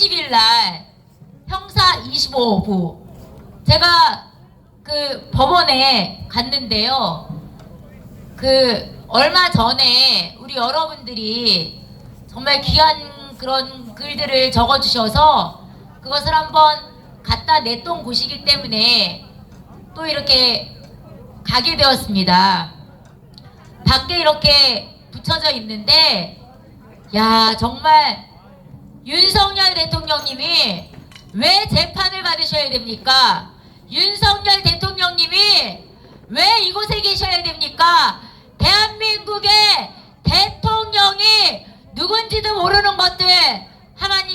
20일 날 형사 25부 제가 그 법원에 갔는데요. 그 얼마 전에 우리 여러분들이 정말 귀한 그런 글들을 적어주셔서 그것을 한번 갖다 냈던 곳이기 때문에 또 이렇게 가게 되었습니다. 밖에 이렇게 붙여져 있는데, 야, 정말 윤석열 대통령님이 왜 재판을 받으셔야 됩니까? 윤석열 대통령님이 왜 이곳에 계셔야 됩니까? 대한민국의 대통령이 누군지도 모르는 것들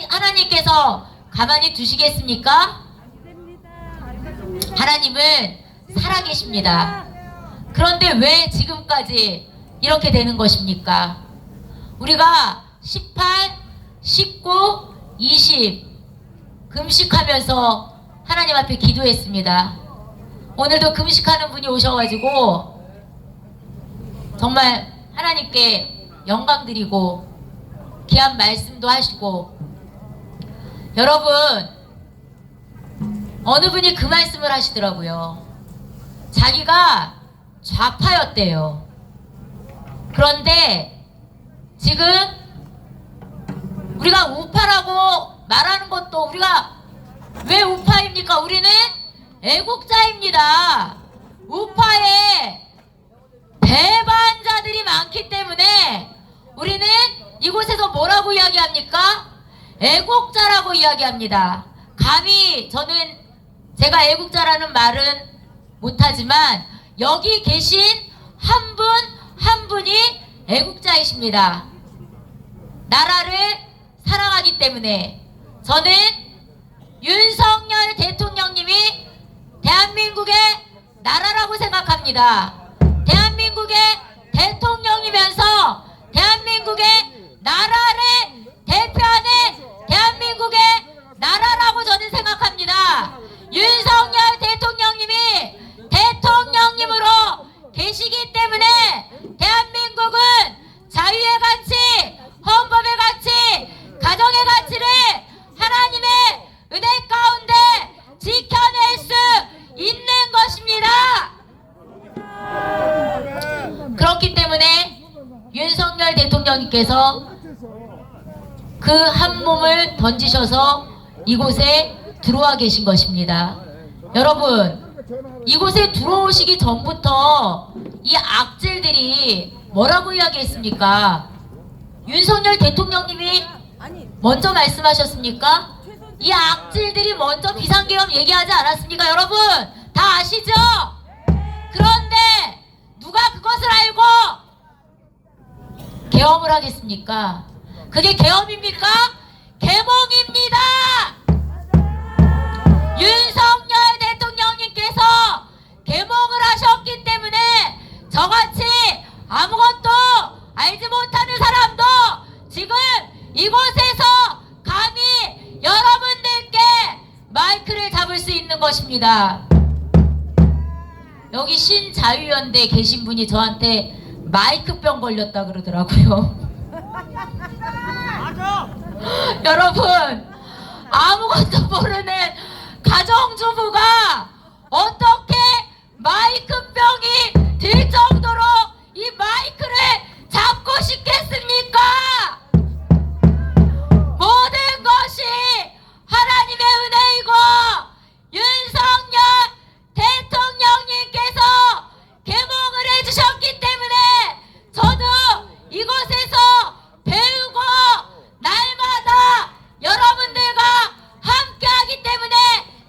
하나님께서 가만히 두시겠습니까? 하나님은 살아계십니다. 그런데 왜 지금까지 이렇게 되는 것입니까? 우리가 18, 19, 20 금식하면서 하나님 앞에 기도했습니다. 오늘도 금식하는 분이 오셔가지고 정말 하나님께 영광 드리고 귀한 말씀도 하시고, 여러분 어느 분이 그 말씀을 하시더라고요. 자기가 좌파였대요. 그런데 지금 우리가 우파라고 말하는 것도, 우리가 왜 우파입니까? 우리는 애국자입니다. 우파에 배반자들이 많기 때문에 우리는 이곳에서 뭐라고 이야기합니까? 애국자라고 이야기합니다. 감히 저는 제가 애국자라는 말은 못하지만 여기 계신 한 분 한 분이 애국자이십니다. 나라를 사랑하기 때문에 저는 윤석열 대통령님이 대한민국의 나라라고 생각합니다. 대한민국의 대통령이면서 대한민국의 나라를 대표하는 대한민국의 나라라고 저는 생각합니다. 윤석열 대통령님이 대통령님으로 계시기 때문에 대한민국은 자유의 가치, 헌법의 가치, 가정의 가치를 하나님의 은혜 가운데 지켜낼 수 있는 것입니다. 그렇기 때문에 윤석열 대통령님께서 그 한 몸을 던지셔서 이곳에 들어와 계신 것입니다. 여러분, 이곳에 들어오시기 전부터 이 악질들이 뭐라고 이야기했습니까? 윤석열 대통령님이 먼저 말씀하셨습니까? 이 악질들이 먼저 비상계엄 얘기하지 않았습니까? 여러분 다 아시죠? 그런데 누가 그것을 알고 계엄을 하겠습니까? 그게 계엄입니까? 계몽입니다. 윤석열 대통령님께서 계몽을 하셨기 때문에 저같이 아무것도 알지 못하는 사람도 지금 이곳에서 감히 여러분들께 마이크를 잡을 수 있는 것입니다. 여기 신자유연대 계신 분이 저한테 마이크병 걸렸다 그러더라고요. 여러분, 아무것도 모르는 가정주부가 어떻게 마이크병이 들 정도로 이 마이크를 잡고 싶겠습니까? 모든 것이 하나님의 은혜이고 윤석열 대통령님께서 계몽을 해주셨기 때문에 저도 이곳에서 배우고 날마다 여러분들과 함께하기 때문에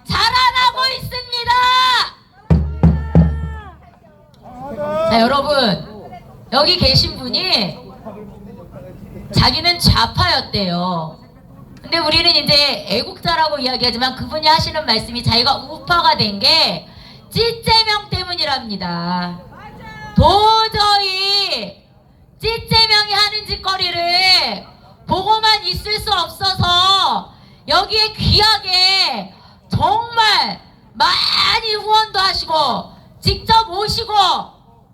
자라나고 있습니다. 자, 여러분, 여기 계신 분이 자기는 좌파였대요. 근데 우리는 이제 애국자라고 이야기하지만 그분이 하시는 말씀이 자기가 우파가 된 게 찌제명 때문이랍니다. 도저히 찌제명이 하는 짓거리를 보고만 있을 수 없어서 여기에 귀하게 정말 많이 후원도 하시고 직접 오시고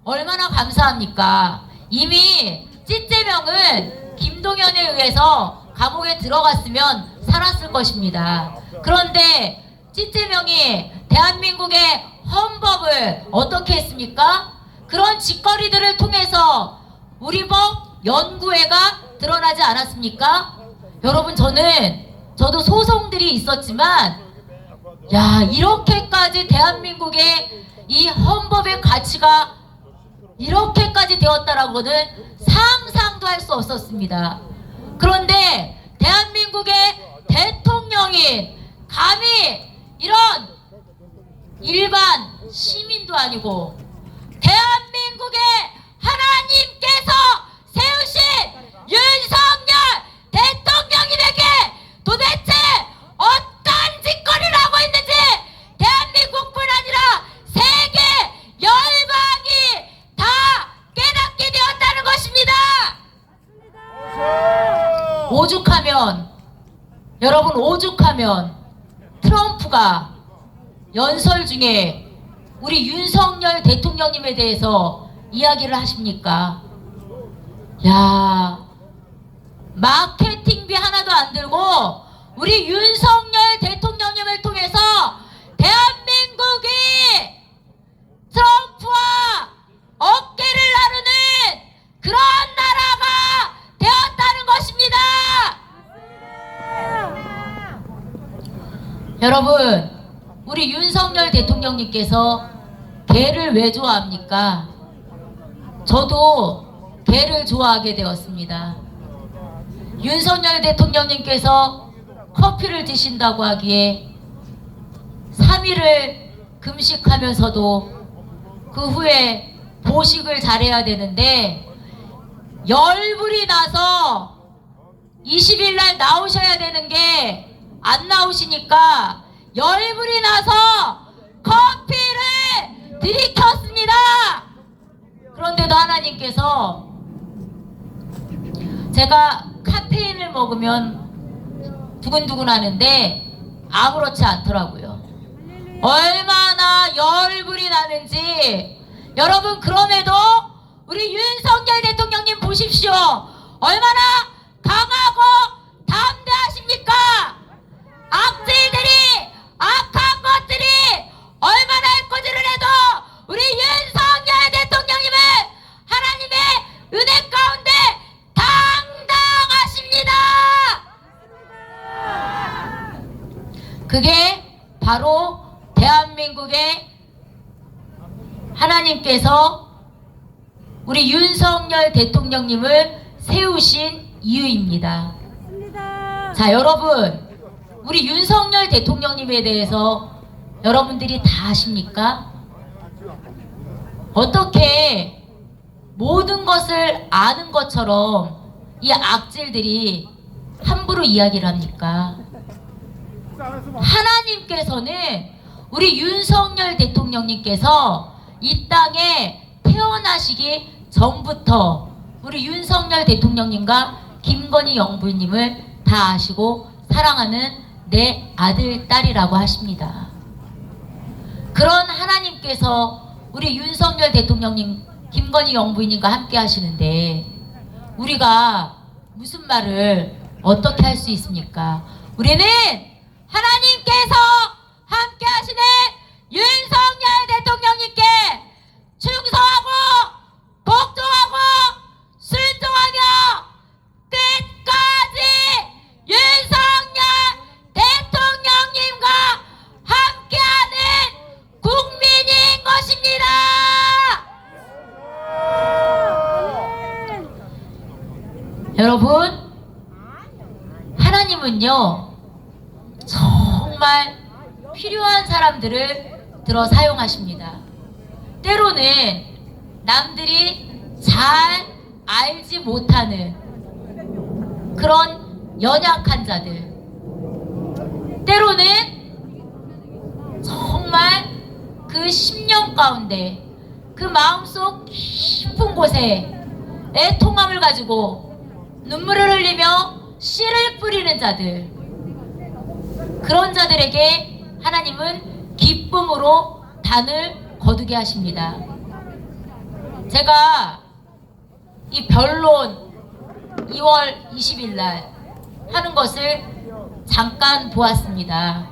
얼마나 감사합니까? 이미 찌제명은 김동연에 의해서 감옥에 들어갔으면 살았을 것입니다. 그런데 찌찌명이 대한민국의 헌법을 어떻게 했습니까? 그런 짓거리들을 통해서 우리 법 연구회가 드러나지 않았습니까? 여러분, 저도 소송들이 있었지만, 야, 이렇게까지 대한민국의 이 헌법의 가치가 이렇게까지 되었다라고는 상상도 할 수 없었습니다. 그런데 대한민국의 대통령이 감히 이런 일반 시민도 아니고 대한민국의 하나님께서 세우신 윤석열 대통령님에게 도대체 어떤 짓거리를 하고 있는지 대한민국뿐 아니라 세계 열방이 다 깨닫게 되었다는 것입니다. 오죽하면 트럼프가 연설 중에 우리 윤석열 대통령님에 대해서 이야기를 하십니까? 야, 마케팅비 하나도 안 들고 우리 윤석열 대통령님을 통해서 대한민국이 트럼프와 어깨를 나누는 그런 나라가 되었다는 것입니다. 여러분, 우리 윤석열 대통령님께서 개를 왜 좋아합니까? 저도 개를 좋아하게 되었습니다. 윤석열 대통령님께서 커피를 드신다고 하기에 3일을 금식하면서도 그 후에 보식을 잘해야 되는데 열불이 나서 20일 날 나오셔야 되는 게 안 나오시니까 열불이 나서 커피를 들이켰습니다. 그런데도 하나님께서 제가 카페인을 먹으면 두근두근 하는데 아무렇지 않더라고요. 얼마나 열불이 나는지. 여러분, 그럼에도 우리 윤석열 대통령님 보십시오. 얼마나 강하고 담대하십니까? 악질들이, 악한 것들이 얼마나 해코지를 해도 우리 윤석열 대통령님은 하나님의 은혜 가운데 당당하십니다. 그게 바로 대한민국의 하나님께서 우리 윤석열 대통령님을 세우신 이유입니다. 자, 여러분, 우리 윤석열 대통령님에 대해서 여러분들이 다 아십니까? 어떻게 모든 것을 아는 것처럼 이 악질들이 함부로 이야기를 합니까? 하나님께서는 우리 윤석열 대통령님께서 이 땅에 태어나시기 전부터 우리 윤석열 대통령님과 김건희 영부님을 다 아시고 사랑하는 내 아들, 딸이라고 하십니다. 그런 하나님께서 우리 윤석열 대통령님, 김건희 영부인님과 함께 하시는데 우리가 무슨 말을 어떻게 할 수 있습니까? 우리는 하나님께서 함께 하시는 윤석열 대통령님께 충성하고 복종하고 순종하며 끝까지 윤석열 대통령님과 함께하는 국민인 것입니다. 여러분, 하나님은요 정말 필요한 사람들을 들어 사용하십니다. 때로는 남들이 잘 알지 못하는 그런 연약한 자들, 때로는 정말 그 심령 가운데 그 마음속 깊은 곳에 애통함을 가지고 눈물을 흘리며 씨를 뿌리는 자들, 그런 자들에게 하나님은 기쁨으로 단을 거두게 하십니다. 제가 이 변론 2월 20일 날 하는 것을 잠깐 보았습니다.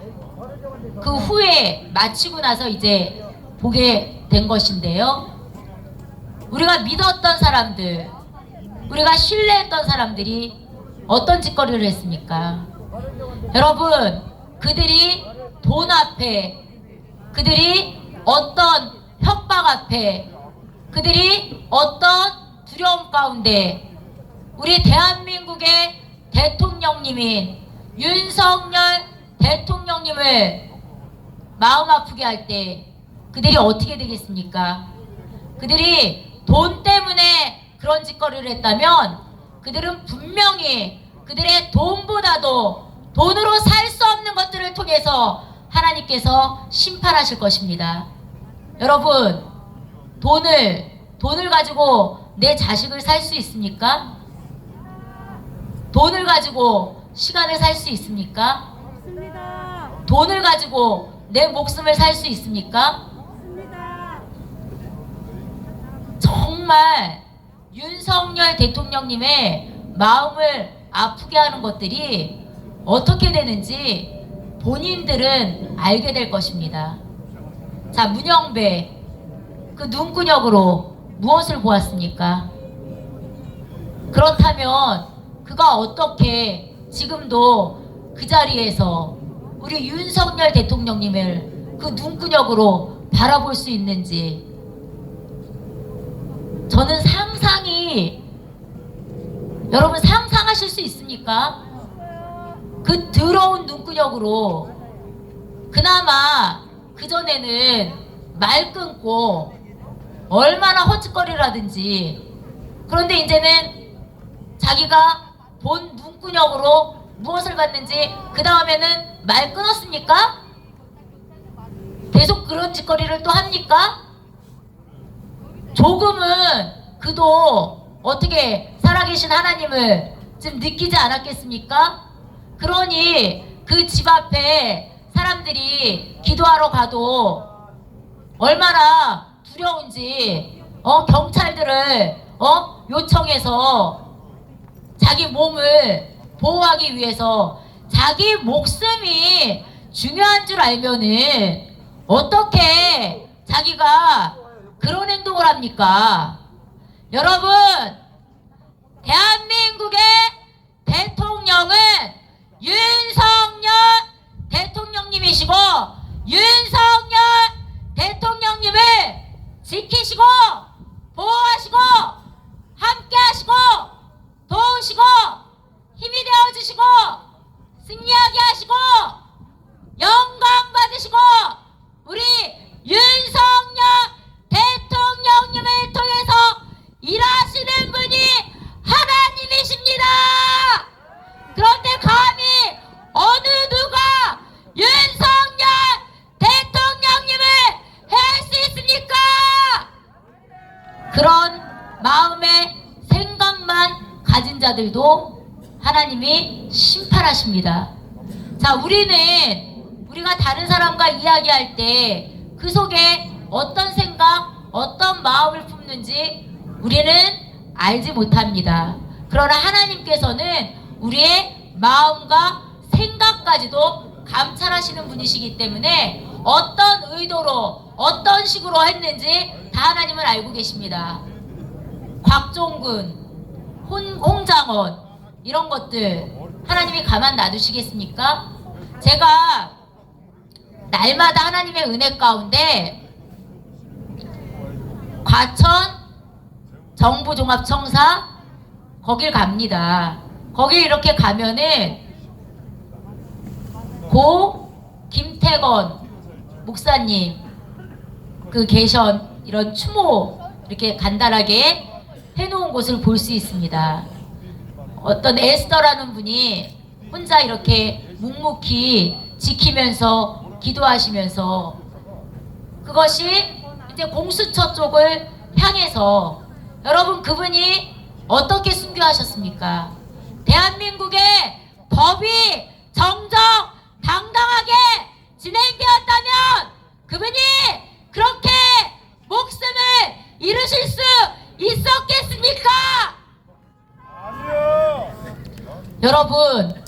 그 후에 마치고 나서 이제 보게 된 것인데요. 우리가 믿었던 사람들, 우리가 신뢰했던 사람들이 어떤 짓거리를 했습니까? 여러분, 그들이 돈 앞에, 그들이 어떤 협박 앞에, 그들이 어떤 두려움 가운데 우리 대한민국의 대통령님인 윤석열 대통령님을 마음 아프게 할 때 그들이 어떻게 되겠습니까? 그들이 돈 때문에 그런 짓거리를 했다면 그들은 분명히 그들의 돈보다도 돈으로 살 수 없는 것들을 통해서 하나님께서 심판하실 것입니다. 여러분, 돈을 가지고 내 자식을 살 수 있습니까? 돈을 가지고 시간을 살 수 있습니까? 없습니다. 돈을 가지고 내 목숨을 살 수 있습니까? 없습니다. 정말 윤석열 대통령님의 마음을 아프게 하는 것들이 어떻게 되는지 본인들은 알게 될 것입니다. 자, 문영배, 그 눈구녕으로 무엇을 보았습니까? 그렇다면 그가 어떻게 지금도 그 자리에서 우리 윤석열 대통령님을 그 눈구녕으로 바라볼 수 있는지 저는 여러분 상상하실 수 있습니까? 그 더러운 눈구녕으로 그나마 그전에는 말 끊고 얼마나 헛짓거리를 하든지, 그런데 이제는 자기가 본 눈구녕으로 무엇을 봤는지 그 다음에는 말 끊었습니까? 계속 그런 짓거리를 또 합니까? 조금은 그도 어떻게 살아계신 하나님을 좀 느끼지 않았겠습니까? 그러니 그 집 앞에 사람들이 기도하러 가도 얼마나 두려운지 경찰들을 요청해서 자기 몸을 보호하기 위해서 자기 목숨이 중요한 줄 알면은 어떻게 자기가 그런 행동을 합니까? 여러분, 대한민국의 대통령은 윤석열 대통령님이시고 윤석열 대통령님을 지키시고 보호하시고 함께하시고 도우시고 힘이 되어주시고 승리하게 하시고 영광 받으시고 우리 윤석열 대통령님을 통해서 일하시는 분이 하나님이십니다. 그런데 감히 어느 누가 윤석열 대통령님을 해할 수 있습니까? 그런 마음의 생각만 가진 자들도 하나님이 심판하십니다. 자, 우리가 다른 사람과 이야기할 때 그 속에 어떤 생각, 어떤 마음을 품는지 우리는 알지 못합니다. 그러나 하나님께서는 우리의 마음과 생각까지도 감찰하시는 분이시기 때문에 어떤 의도로 어떤 식으로 했는지 다 하나님은 알고 계십니다. 곽종근, 홍장원 이런 것들 하나님이 가만 놔두시겠습니까? 제가 날마다 하나님의 은혜 가운데 과천 정부종합청사 거길 갑니다. 거길 이렇게 가면은 고 김태건 목사님 그 계션 이런 추모 이렇게 간단하게 해놓은 곳을 볼 수 있습니다. 어떤 에스더라는 분이 혼자 이렇게 묵묵히 지키면서 기도하시면서 그것이 이제 공수처 쪽을 향해서 여러분 그분이 어떻게 순교하셨습니까? 대한민국의 법이 정정 당당하게 진행되었다면 그분이 그렇게 목숨을 잃으실 수 있었겠습니까? 아니요. 여러분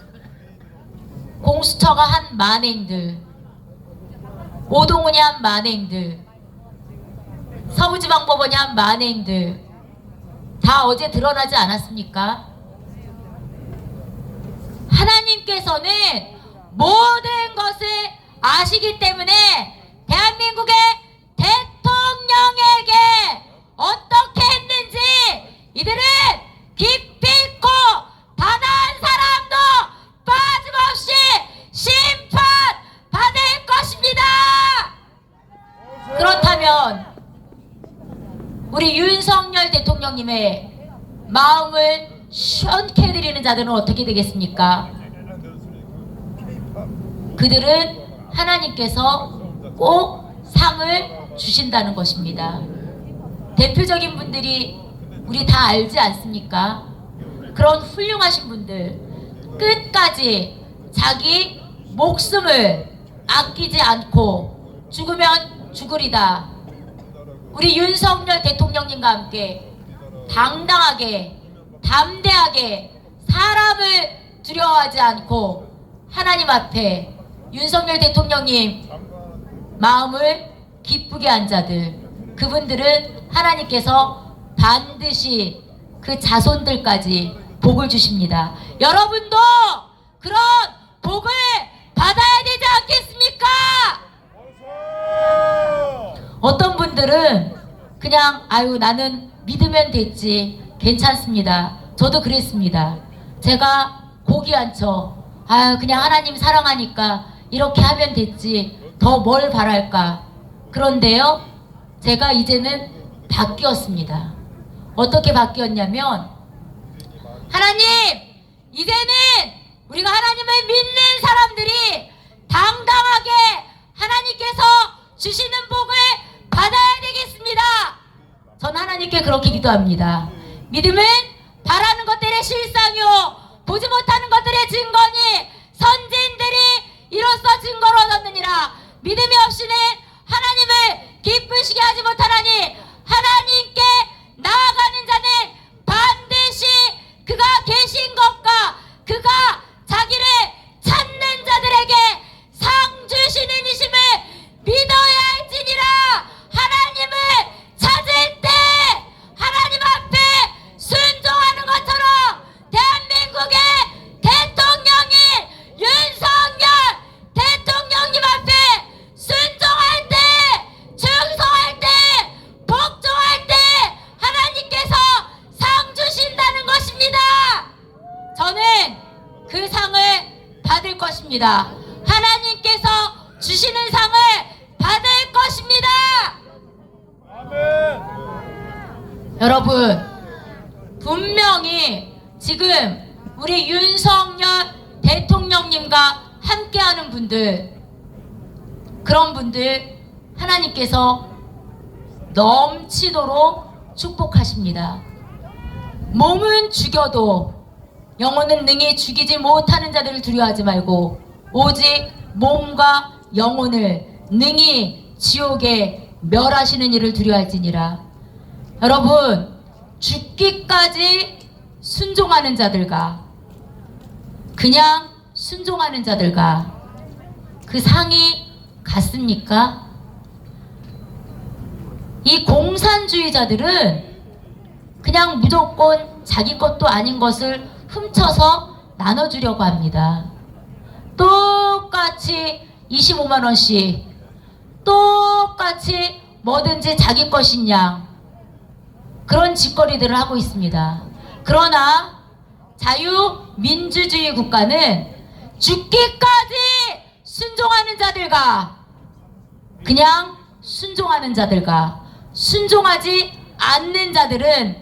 공수처가 한 만행들, 오동훈이 한 만행들, 서부지방법원이 한 만행들 다 어제 드러나지 않았습니까? 하나님께서는 모든 것을 아시기 때문에 대한민국의 대통령에게 어떻게 했는지 이들은 깊이 있고 단 한 사람도 빠짐없이 심판받을 것입니다. 그렇다면 우리 윤석열 대통령님의 마음을 시원케 해드리는 자들은 어떻게 되겠습니까? 그들은 하나님께서 꼭 상을 주신다는 것입니다. 대표적인 분들이 우리 다 알지 않습니까? 그런 훌륭하신 분들, 끝까지 자기 목숨을 아끼지 않고 죽으면 죽으리다. 우리 윤석열 대통령님과 함께 당당하게, 담대하게 사람을 두려워하지 않고 하나님 앞에 윤석열 대통령님 마음을 기쁘게 한 자들, 그분들은 하나님께서 반드시 그 자손들까지 복을 주십니다. 여러분도 그런 복을 받아야 되지 않겠습니까? 어떤 분들은 그냥 아유 나는 믿으면 됐지, 괜찮습니다. 저도 그랬습니다. 제가 고기 한 척 아유 그냥 하나님 사랑하니까 이렇게 하면 됐지, 더 뭘 바랄까. 그런데요, 제가 이제는 바뀌었습니다. 어떻게 바뀌었냐면, 하나님, 이제는 우리가 하나님을 믿는 사람들이 당당하게 하나님께서 주시는 복을 받아야 되겠습니다. 전 하나님께 그렇게 기도합니다. 믿음은 바라는 것들의 실상이요 보지 못하는 것들의 증거니 선진들이 이로써 증거로 얻었느니라. 믿음이 없이는 하나님을 기쁘시게 하지 못하나니 하나님께 나아가는 자는 반드시 그가 계신 것과 그가 자기를 찾는 자들에게 상 주시는 이심을 믿어야 할지니라. 하나님을 찾을 때 하나님 앞에 순종하는 것처럼 대한민국의 대통령인 윤석열 대통령님 앞에 순종할 때, 충성할 때, 복종할 때 하나님께서 상 주신다는 것입니다. 저는 그 상을 받을 것입니다. 하나님께서 주시는 상을 받을 것입니다. 여러분, 분명히 지금 우리 윤석열 대통령님과 함께하는 분들, 그런 분들 하나님께서 넘치도록 축복하십니다. 몸은 죽여도 영혼은 능히 죽이지 못하는 자들을 두려워하지 말고 오직 몸과 영혼을 능히 지옥에 멸하시는 이를 두려워할지니라. 여러분, 죽기까지 순종하는 자들과 그냥 순종하는 자들과 그 상이 같습니까? 이 공산주의자들은 그냥 무조건 자기 것도 아닌 것을 훔쳐서 나눠주려고 합니다. 똑같이 25만 원씩, 똑같이 뭐든지 자기 것인 양 그런 짓거리들을 하고 있습니다. 그러나 자유민주주의 국가는 죽기까지 순종하는 자들과 그냥 순종하는 자들과 순종하지 않는 자들은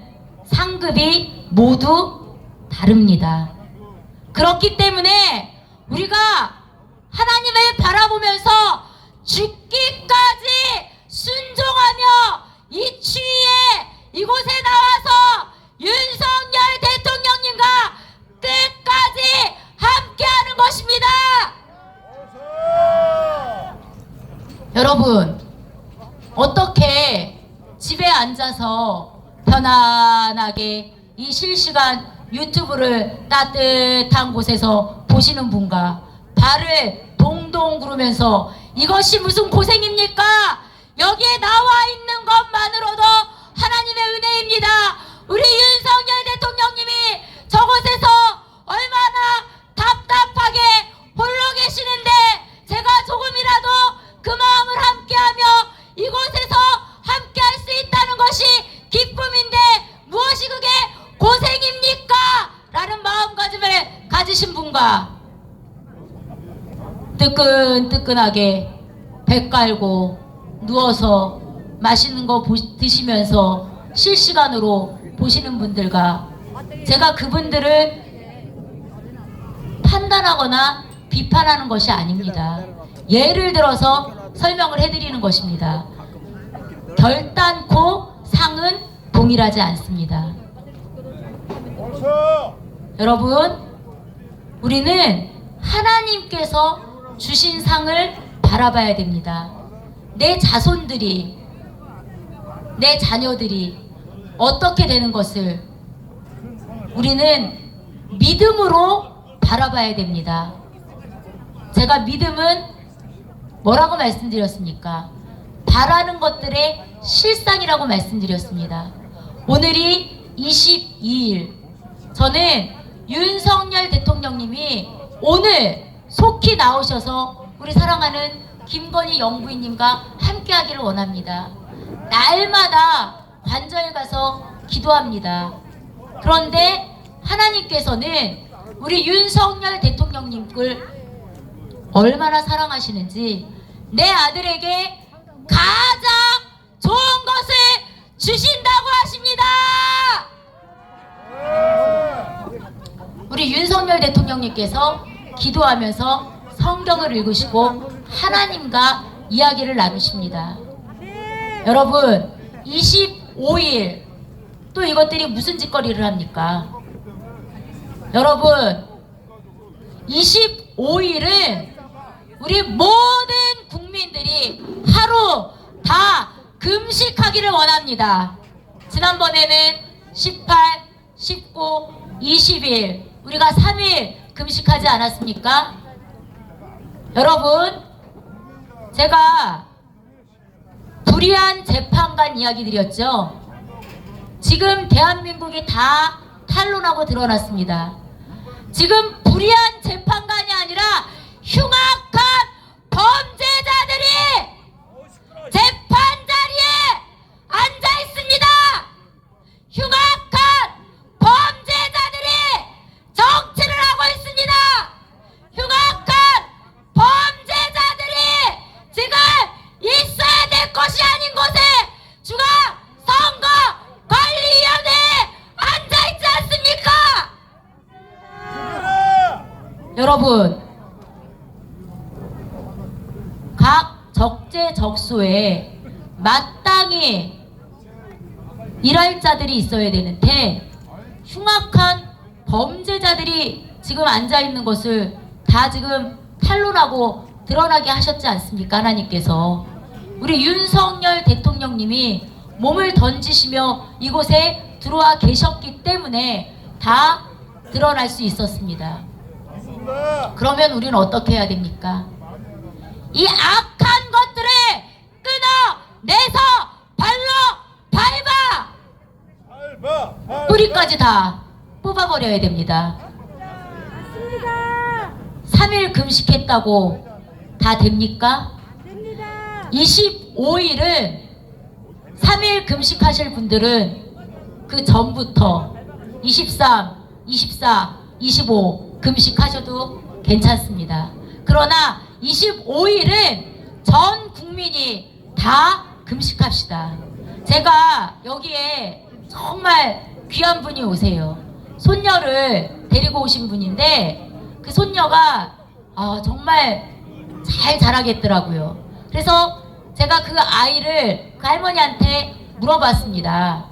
상급이 모두 다릅니다. 그렇기 때문에 우리가 하나님을 바라보면서 죽기까지 순종하며 이 추위에 이곳에 나와서 윤석열 대통령님과 끝까지 함께하는 것입니다. 여러분, 어떻게 집에 앉아서 편안하게 이 실시간 유튜브를 따뜻한 곳에서 보시는 분과 바른 마음을 동동 구르면서 이것이 무슨 고생입니까? 여기에 나와 있는 것만으로도 하나님의 은혜입니다. 우리 윤석열 대통령님이 저곳에서 얼마나 답답하게 홀로 계시는데 제가 조금이라도 그 마음을 함께하며 이곳에서 함께할 수 있다는 것이 기쁨인데 무엇이 그게 고생입니까? 라는 마음가짐을 가지신 분과 뜨끈뜨끈하게 배 깔고 누워서 맛있는 거 드시면서 실시간으로 보시는 분들과 제가 그분들을 판단하거나 비판하는 것이 아닙니다. 예를 들어서 설명을 해드리는 것입니다. 결단코 상은 동일하지 않습니다. 여러분, 우리는 하나님께서 주신 상을 바라봐야 됩니다. 내 자손들이, 내 자녀들이 어떻게 되는 것을 우리는 믿음으로 바라봐야 됩니다. 제가 믿음은 뭐라고 말씀드렸습니까? 바라는 것들의 실상이라고 말씀드렸습니다. 오늘이 22일. 저는 윤석열 대통령님이 오늘 속히 나오셔서 우리 사랑하는 김건희 영부인님과 함께하기를 원합니다. 날마다 관저에 가서 기도합니다. 그런데 하나님께서는 우리 윤석열 대통령님을 얼마나 사랑하시는지 내 아들에게 가장 좋은 것을 주신다고 하십니다. 우리 윤석열 대통령님께서 기도하면서 성경을 읽으시고 하나님과 이야기를 나누십니다. 여러분, 25일 또 이것들이 무슨 짓거리를 합니까? 여러분, 25일은 우리 모든 국민들이 하루 다 금식하기를 원합니다. 지난번에는 18, 19, 20일 우리가 3일 금식하지 않았습니까? 여러분, 제가 불의한 재판관 이야기 드렸죠. 지금 대한민국이 다 탄론하고 드러났습니다. 지금 불의한 재판관이 아니라 흉악한 범죄자들이 재판 자리에 앉아 있습니다. 흉악한 범죄자들이 정치를 하고 있습니다. 흉악한 범죄자들이 지금 있어야 될 것이 아닌 곳에 중앙선거관리위원회에 앉아 있지 않습니까? 여러분, 각 적재적소에 마땅히 일할 자들이 있어야 되는데 흉악한 범죄자들이 지금 앉아있는 것을 다 지금 탄론하고 드러나게 하셨지 않습니까? 하나님께서 우리 윤석열 대통령님이 몸을 던지시며 이곳에 들어와 계셨기 때문에 다 드러날 수 있었습니다. 그러면 우리는 어떻게 해야 됩니까? 이 악한 것들을 끊어내서 발로 밟아 뿌리까지 다 뽑아버려야 됩니다. 3일 금식했다고 다 됩니까? 25일은 3일 금식하실 분들은 그 전부터 23, 24, 25 금식하셔도 괜찮습니다. 그러나 25일은 전 국민이 다 금식합시다. 제가 여기에 정말 귀한 분이 오세요. 손녀를 데리고 오신 분인데 그 손녀가 정말 잘 자라겠더라고요. 그래서 제가 그 아이를 그 할머니한테 물어봤습니다.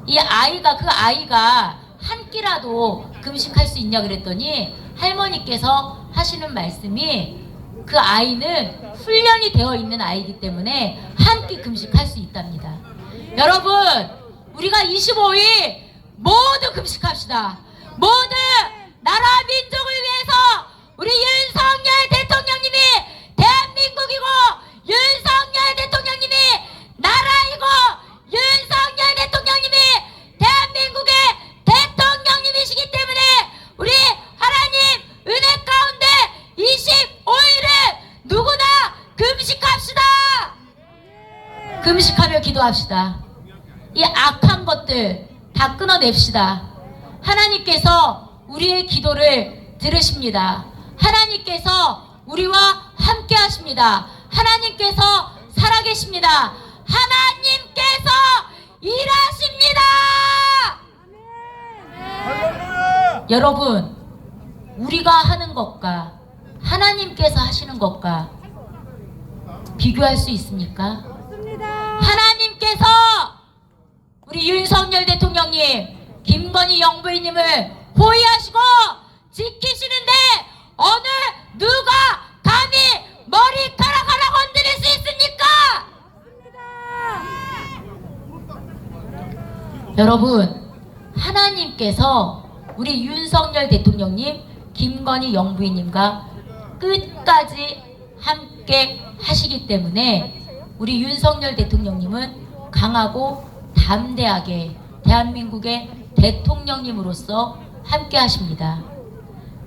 그 아이가 한 끼라도 금식할 수 있냐 그랬더니 할머니께서 하시는 말씀이 그 아이는 훈련이 되어 있는 아이이기 때문에 한 끼 금식할 수 있답니다. 여러분, 우리가 25일 모두 금식합시다. 모두 나라 민족을 위해서 우리 윤석열 대통령 금식하며 기도합시다. 이 악한 것들 다 끊어냅시다. 하나님께서 우리의 기도를 들으십니다. 하나님께서 우리와 함께 하십니다. 하나님께서 살아계십니다. 하나님께서 일하십니다. 여러분, 우리가 하는 것과 하나님께서 하시는 것과 비교할 수 있습니까? 없습니다. 하나님께서 우리 윤석열 대통령님, 김건희 영부인님을 호위하시고 지키시는데 어느 누가 감히 머리카락 하나 건드릴 수 있습니까? 여러분, 하나님께서 우리 윤석열 대통령님, 김건희 영부인님과 끝까지 함께 하시기 때문에 우리 윤석열 대통령님은 강하고 담대하게 대한민국의 대통령님으로서 함께 하십니다.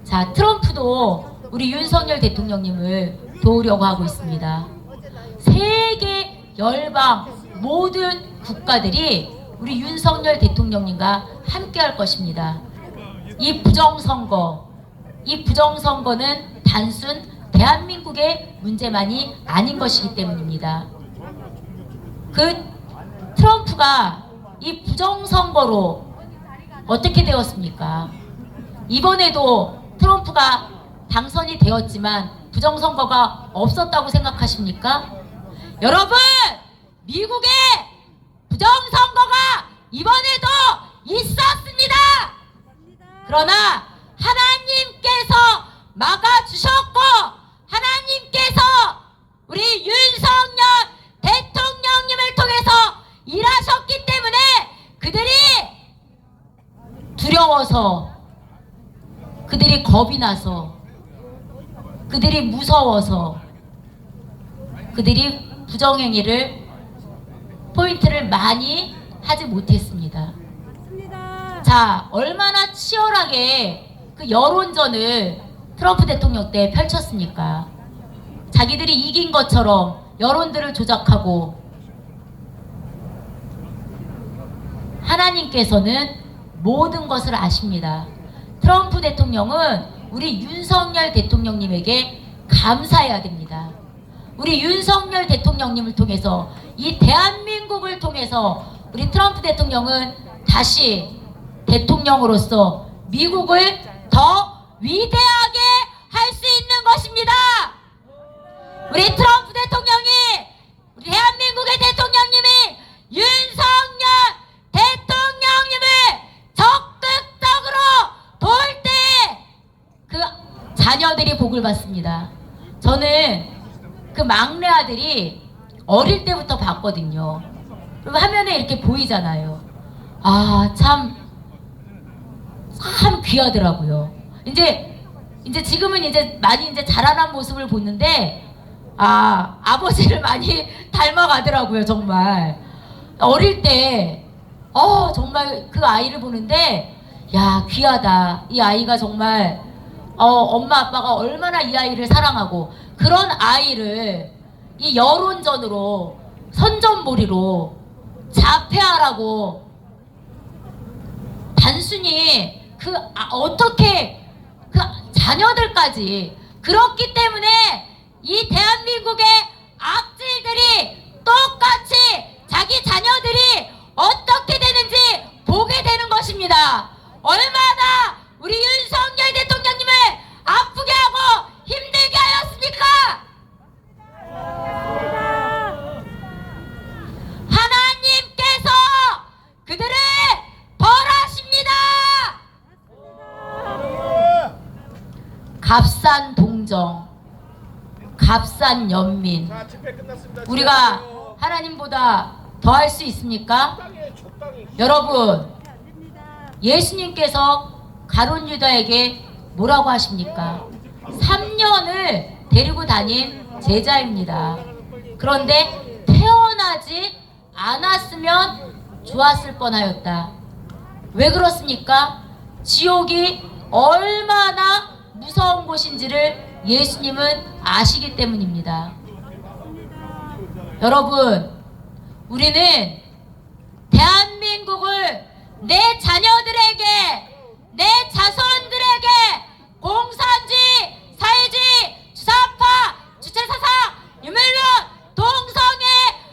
자, 트럼프도 우리 윤석열 대통령님을 도우려고 하고 있습니다. 세계 열방 모든 국가들이 우리 윤석열 대통령님과 함께 할 것입니다. 이 부정선거는 단순 대한민국의 문제만이 아닌 것이기 때문입니다. 그 트럼프가 이 부정선거로 어떻게 되었습니까? 이번에도 트럼프가 당선이 되었지만 부정선거가 없었다고 생각하십니까? 여러분, 미국의 부정선거가 이번에도 있었습니다. 그러나 하나님께서 막아주셨고 하나님께서 우리 윤석열 대통령님을 통해서 일하셨기 때문에 그들이 두려워서, 그들이 겁이 나서, 그들이 무서워서 그들이 부정행위를 포인트를 많이 하지 못했습니다. 자, 얼마나 치열하게 그 여론전을 트럼프 대통령 때 펼쳤습니까? 자기들이 이긴 것처럼 여론들을 조작하고, 하나님께서는 모든 것을 아십니다. 트럼프 대통령은 우리 윤석열 대통령님에게 감사해야 됩니다. 우리 윤석열 대통령님을 통해서, 이 대한민국을 통해서 우리 트럼프 대통령은 다시 대통령으로서 미국을 더 위대하게 할 수 있는 것입니다. 우리 트럼프 대통령이, 우리 대한민국의 대통령님이 윤석열 대통령님을 적극적으로 도울 때 그 자녀들이 복을 받습니다. 저는 그 막내 아들이 어릴 때부터 봤거든요. 그리고 화면에 이렇게 보이잖아요. 아, 참 귀하더라고요. 이제 지금은 이제 많이 이제 자라난 모습을 보는데, 아버지를 많이 닮아가더라고요. 정말 어릴 때 정말 그 아이를 보는데, 야, 귀하다. 이 아이가 정말 엄마 아빠가 얼마나 이 아이를 사랑하고, 그런 아이를 이 여론전으로, 선전몰이로 자폐하라고 단순히 어떻게 그 자녀들까지, 그렇기 때문에 이 대한민국의 악질들이 똑같이 자기 자녀들이 어떻게 되는지 보게 되는 것입니다. 얼마나 우리 윤석열 대통령님을 아프게 하고 힘들게 하였습니까? 하나님께서 그들을 벌하십니다. 값싼 동정, 값싼 연민, 우리가 하나님보다 더 할 수 있습니까? 여러분, 예수님께서 가룟 유다에게 뭐라고 하십니까? 3년을 데리고 다닌 제자입니다. 그런데 태어나지 않았으면 좋았을 뻔하였다. 왜 그렇습니까? 지옥이 얼마나 무서운 곳인지를 예수님은 아시기 때문입니다. 여러분, 우리는 대한민국을 내 자녀들에게, 내 자손들에게 공산지, 사회주의, 주사파, 주체사상, 유물론, 동성애,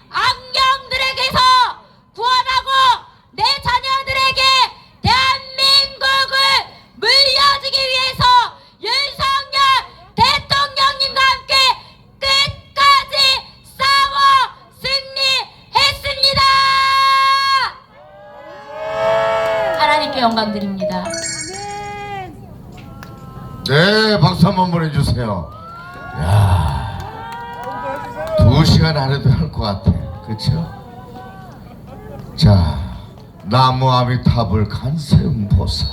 악령들에게서 구원하고 내 자녀들에게 대한민국을 물려주기 위해서 윤석열 대통령님과 함께 끝까지 싸워 승리했습니다. 하나님께 영광 드립니다. 아멘. 네, 박수 한번 보내주세요. 야, 2시간 안에도 할 것 같아. 그쵸? 자, 나무 아미타불 간세음보살.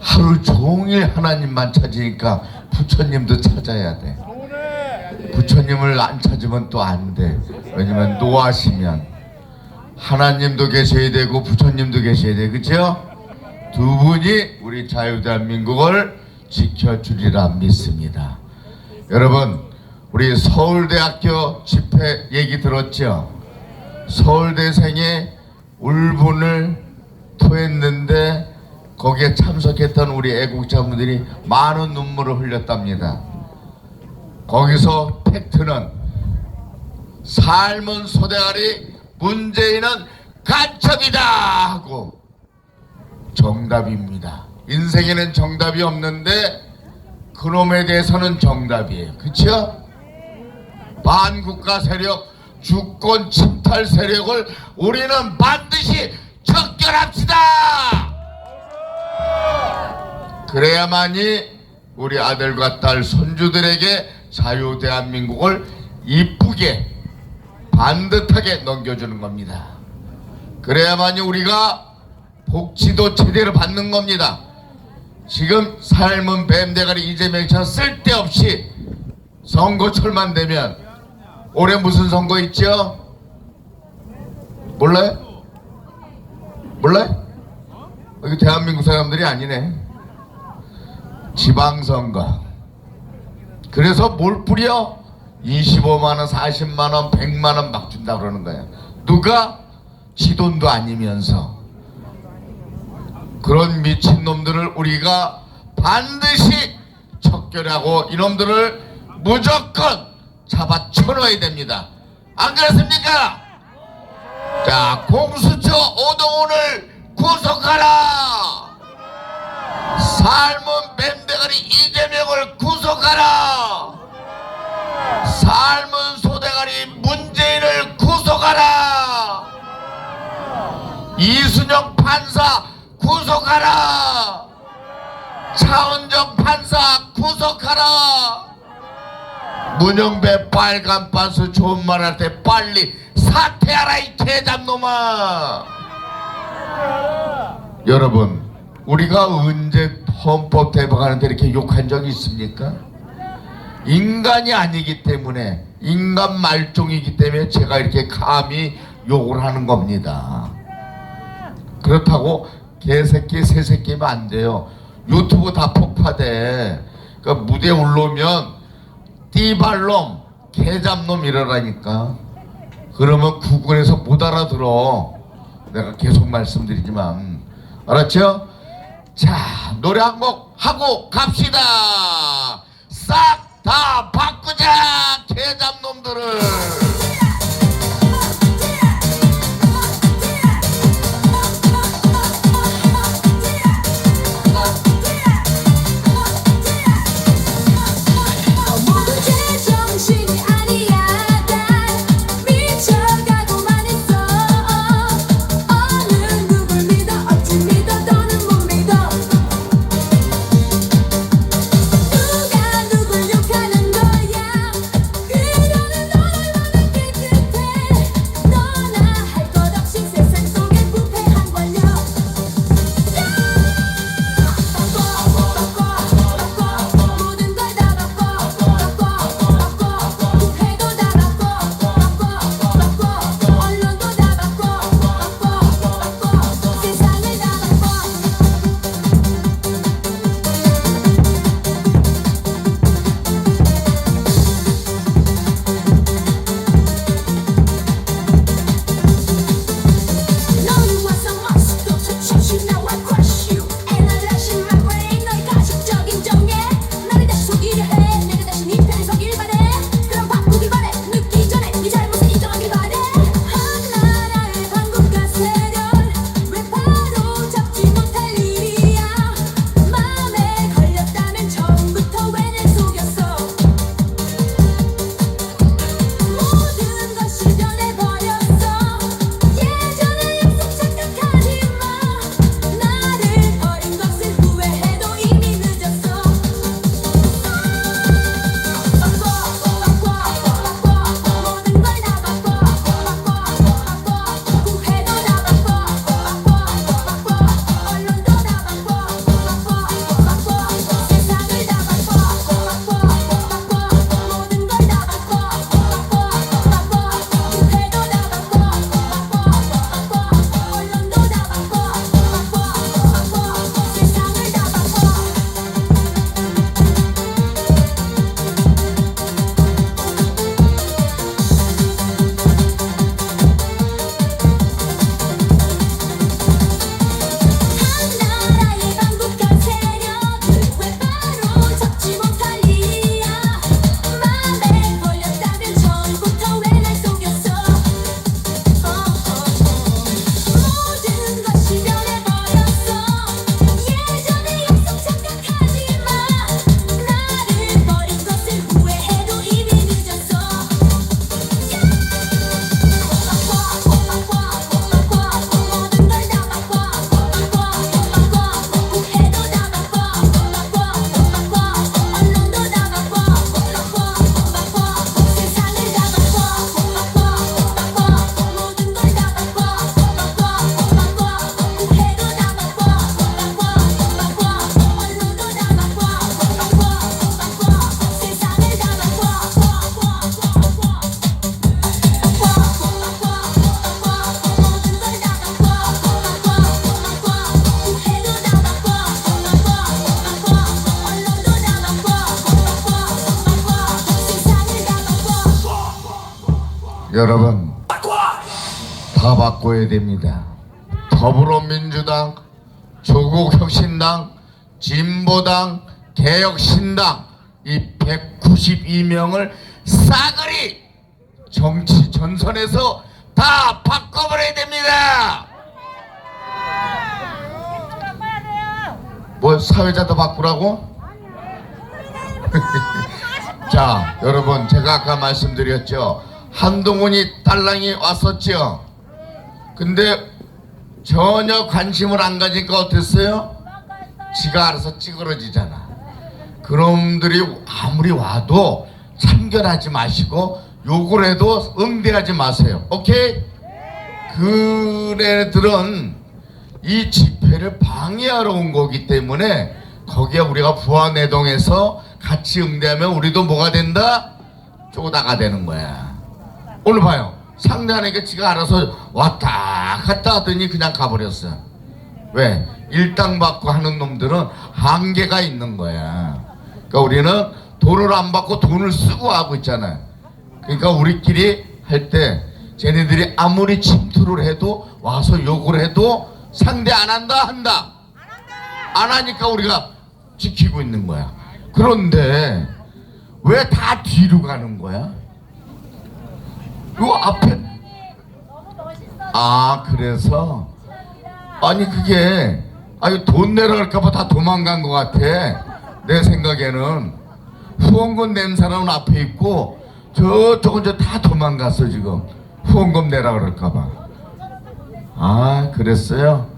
하루 종일 하나님만 찾으니까 부처님도 찾아야 돼. 부처님을 안 찾으면 또 안 돼. 왜냐면 노하시면 하나님도 계셔야 되고 부처님도 계셔야 돼. 그쵸? 두 분이 우리 자유대한민국을 지켜주리라 믿습니다. 여러분, 우리 서울대학교 집회 얘기 들었죠? 서울대생이 울분을 토했는데 거기에 참석했던 우리 애국자분들이 많은 눈물을 흘렸답니다. 거기서 팩트는 삶은 소대가리, 문재인은 간첩이다 하고 정답입니다. 인생에는 정답이 없는데 그놈에 대해서는 정답이에요. 그쵸? 반국가 세력, 주권 침탈 세력을 우리는 반드시 척결합시다. 그래야만이 우리 아들과 딸, 손주들에게 자유 대한민국을 이쁘게 반듯하게 넘겨주는 겁니다. 그래야만이 우리가 복지도 제대로 받는 겁니다. 지금 삶은 뱀대가리 이재명처럼 쓸데없이 선거철만 되면, 올해 무슨 선거 있죠? 몰라요? 몰라요? 여기 대한민국 사람들이 아니네. 지방선거. 그래서 뭘 뿌려? 25만원, 40만원, 100만원 막 준다 그러는 거야. 누가? 지 돈도 아니면서. 그런 미친놈들을 우리가 반드시 척결하고 이놈들을 무조건 잡아 쳐넣어야 됩니다. 안 그렇습니까? 자, 공수처 오동훈을 구속하라. 삶은 뱀대가리 이재명을 구속하라. 삶은 소대가리 문재인을 구속하라. 이순영 판사 구속하라. 차은정 판사 구속하라. 문영배 빨간 반스 좋은 말 할 때 빨리 사퇴하라 이 개잡놈아. 여러분, 우리가 언제 헌법 대박하는데 이렇게 욕한 적이 있습니까? 인간이 아니기 때문에, 인간 말종이기 때문에 제가 이렇게 감히 욕을 하는 겁니다. 그렇다고 개새끼 새새끼면 안 돼요. 유튜브 다 폭파돼. 그러니까 무대에 올라오면 띠발놈, 개잡놈 이러라니까. 그러면 구글에서 못 알아들어. 내가 계속 말씀드리지만. 알았죠? 자, 노래 한 곡 하고 갑시다. 싹 다 바꾸자, 개잡놈들을. 여러분 다 바꿔야 됩니다. 더불어민주당, 조국혁신당, 진보당, 개혁신당 이 192명을 싸그리 정치 전선에서 다 바꿔버려야 됩니다. 뭐 사회자도 바꾸라고? 자, 여러분 제가 아까 말씀드렸죠. 한동훈이 딸랑이 왔었죠. 근데 전혀 관심을 안 가지니까 어땠어요? 지가 알아서 찌그러지잖아. 그놈들이 아무리 와도 참견하지 마시고 욕을 해도 응대하지 마세요. 오케이? 그네들은 이 집회를 방해하러 온 거기 때문에 거기에 우리가 부안내동에서 같이 응대하면 우리도 뭐가 된다? 쪼다가 되는 거야. 오늘 봐요. 상대하니까 지가 알아서 왔다 갔다 하더니 그냥 가버렸어. 왜? 일당받고 하는 놈들은 한계가 있는 거야. 그러니까 우리는 돈을 안 받고 돈을 쓰고 하고 있잖아요. 그러니까 우리끼리 할 때 쟤네들이 아무리 침투를 해도 와서 욕을 해도 상대 안 한다? 한다? 안 하니까 우리가 지키고 있는 거야. 그런데 왜 다 뒤로 가는 거야? 요 앞에 그래서 아니 그게 돈 내라 할까봐 다 도망간 것 같아. 내 생각에는 후원금 낸 사람은 앞에 있고 저쪽은 저 다 도망갔어 지금. 후원금 내라 그럴까봐. 그랬어요.